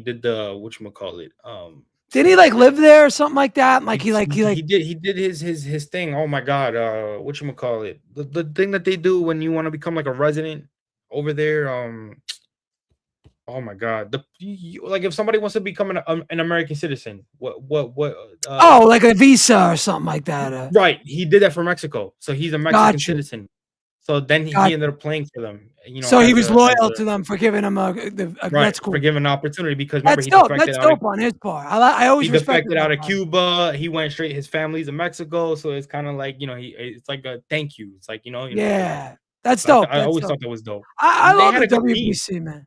did the whatchamacallit. Didn't he like live there or something like that? Like he He did his thing. Oh my god, whatchamacallit. The thing that they do when you want to become like a resident over there, oh my god. Like if somebody wants to become an American citizen, what like a visa or something like that. right, he did that for Mexico. So he's a Mexican Got you. citizen. So then he Got ended you. up playing for them, So he was as loyal a to them for giving him right, that's for cool. giving an opportunity because remember That's he dope. defected That's out of dope on his part. I always he respected defected that out of about him. Cuba. He went straight. His family's in Mexico, so it's kind of like it's like a thank you. It's like Yeah, that's So dope. I That's always dope. thought that was dope. I And they love had the a good team. WBC, man.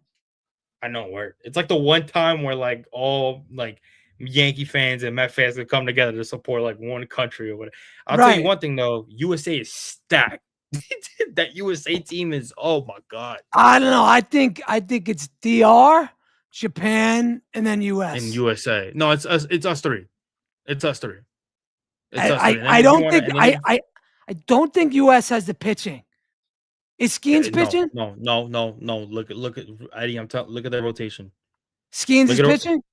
I know where it's like the one time where like all like Yankee fans and Met fans could come together to support like one country or whatever. I'll tell you Right. one thing though, USA is stacked. That USA team is oh my god. I don't know. I think it's DR, Japan, and then US. In USA, no, it's us three. It's us three. It's us I, three. And I, then I if you don't want to, think and then if I don't think US has the pitching. Is Skeens no, pitching? Look at Eddie. Look at their rotation. Skeens Look is at pitching?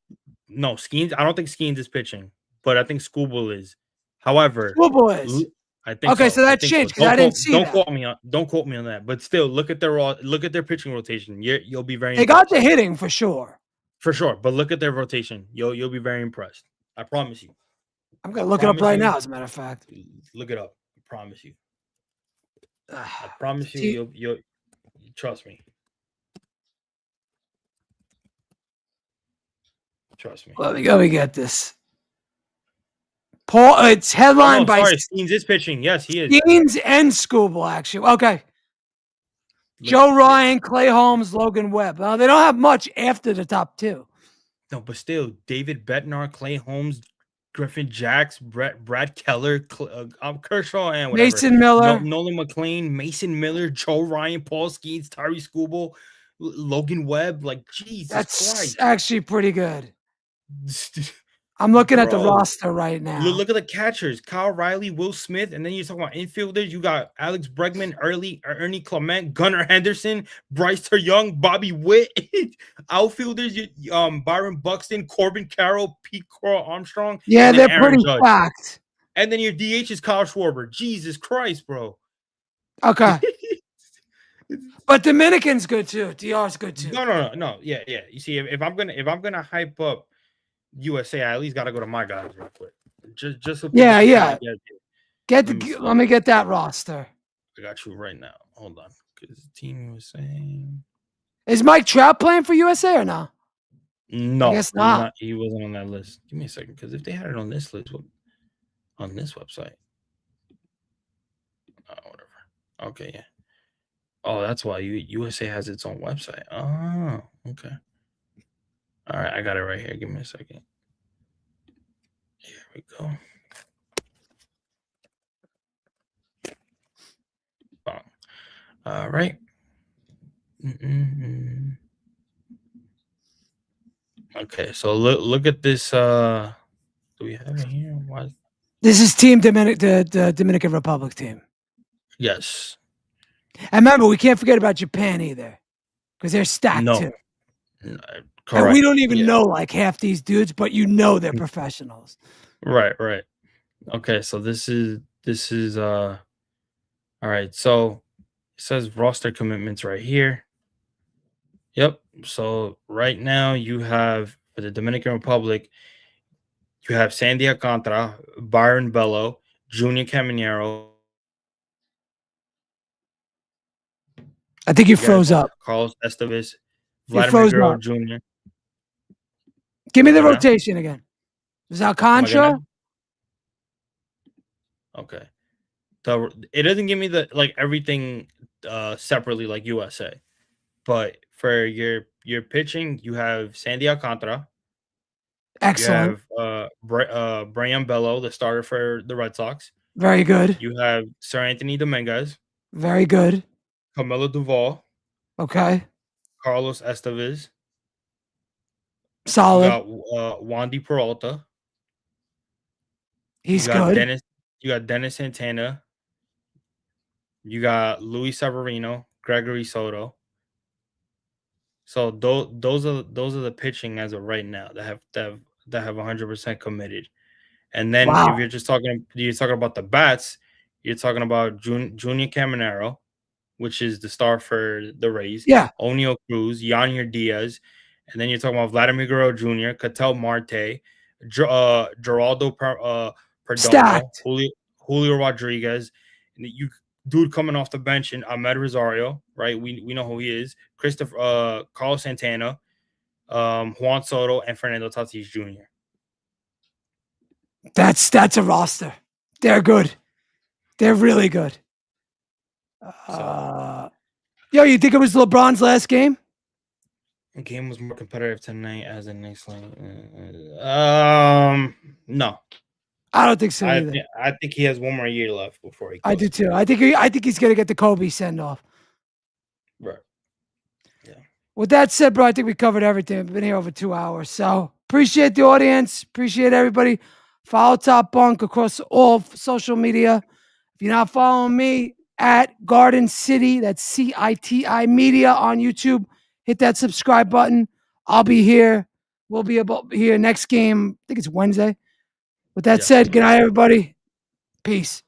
no Skeens. I don't think Skeens is pitching, but I think Schoolboy is. However, Schoolboy is. I think Okay, so. so I that's think so. changed because I didn't see that. Don't quote me on that. But still, look at their pitching rotation. You'll be very They got impressed the hitting for sure. for sure. But look at their rotation. You'll be very impressed. I promise you. I'm gonna look it up right now. As a matter of fact, Look it up. I promise you. I I promise you. You'll trust me. Trust me. Let me get this. Paul, it's headlined by Skeens is pitching. Yes, he is. Skeens and Schoolboy, actually. Okay. Joe Ryan, Clay Holmes, Logan Webb. They don't have much after the top two. No, but still, David Bednar, Clay Holmes, Griffin Jacks, Brad Keller, Kershaw, and whatever. Mason Miller, Nolan McLean, Mason Miller, Joe Ryan, Paul Skeens, Tyree Schoolboy, Logan Webb. Like Jesus that's Christ, actually pretty good. I'm looking at the roster right now. Look at the catchers: Kyle Riley, Will Smith, and then you're talking about infielders. You got Alex Bregman, Ernie Clement, Gunnar Henderson, Bryce Young, Bobby Witt. Outfielders: Byron Buxton, Corbin Carroll, Pete Armstrong. Yeah, they're pretty stacked. And then your DH is Kyle Schwarber. Jesus Christ, bro. Okay. But Dominican's good too. DR's good too. No. Yeah. You see, if I'm gonna hype up USA, I at least gotta go to my guys real quick. Just so yeah. Let me get that roster. I got you right now. Hold on, because Team USA is Mike Trout playing for USA or no? No, I guess not. He wasn't on that list. Give me a second, because if they had it on this list, on this website, whatever. Okay, yeah. Oh, that's why USA has its own website. Oh, okay. All right, I got it right here. Give me a second. Here we go. Bang. All right. Mm-mm-mm. Okay, so look at this. Do we have it here? Why? This is the Dominican Republic team. Yes. And remember, we can't forget about Japan either, because they're stacked No. too. Correct. And we don't even Yeah. know like half these dudes, but you know they're professionals. Right. Okay, so this is all right. So it says roster commitments right here. Yep. So right now you have for the Dominican Republic, you have Sandy Alcantara, Byron Bello, Junior Caminero. I think you You got froze up. Carlos Estevez, You Vladimir froze Guerrero up. Jr. Give me the Better now? rotation again. Is Am I good Alcantara? now? Okay. It doesn't give me the like everything separately like USA. But for your pitching, you have Sandy Alcantara, you Excellent. have Brian Bello, the starter for the Red Sox. Very good. You have Sir Anthony Dominguez, Very good. Camilo Duval, Okay. Carlos Estevez. You Solid. got Wandy Peralta. You He's got good. Dennis. You got Dennis Santana. You got Luis Severino, Gregory Soto. So those are the pitching as of right now that have 100% committed. And then Wow. if you're talking about the bats, you're talking about Junior Caminero, which is the star for the Rays. Yeah. O'Neal Cruz, Yanier Diaz, and then you're talking about Vladimir Guerrero Jr., Cattell Marte, Geraldo Perdomo, Stacked. Julio Rodriguez, and you dude coming off the bench and Ahmed Rosario, right? We know who he is. Carlos Santana, Juan Soto, and Fernando Tatis Jr. That's a roster. They're good. They're really good. Yo, you think it was LeBron's last game? The game was more competitive tonight as in next lane. No, I don't think so either. I think he has one more year left before he. I do too. I think he's gonna get the Kobe send off. Right. Yeah. With that said, bro, I think we covered everything. We've been here over 2 hours. So appreciate the audience. Appreciate everybody. Follow Top Bunk across all social media. If you're not following me at Garden City, that's CITI Media on YouTube, hit that subscribe button. I'll be here. We'll be here next game. I think it's Wednesday. With that said, good night, everybody. Peace.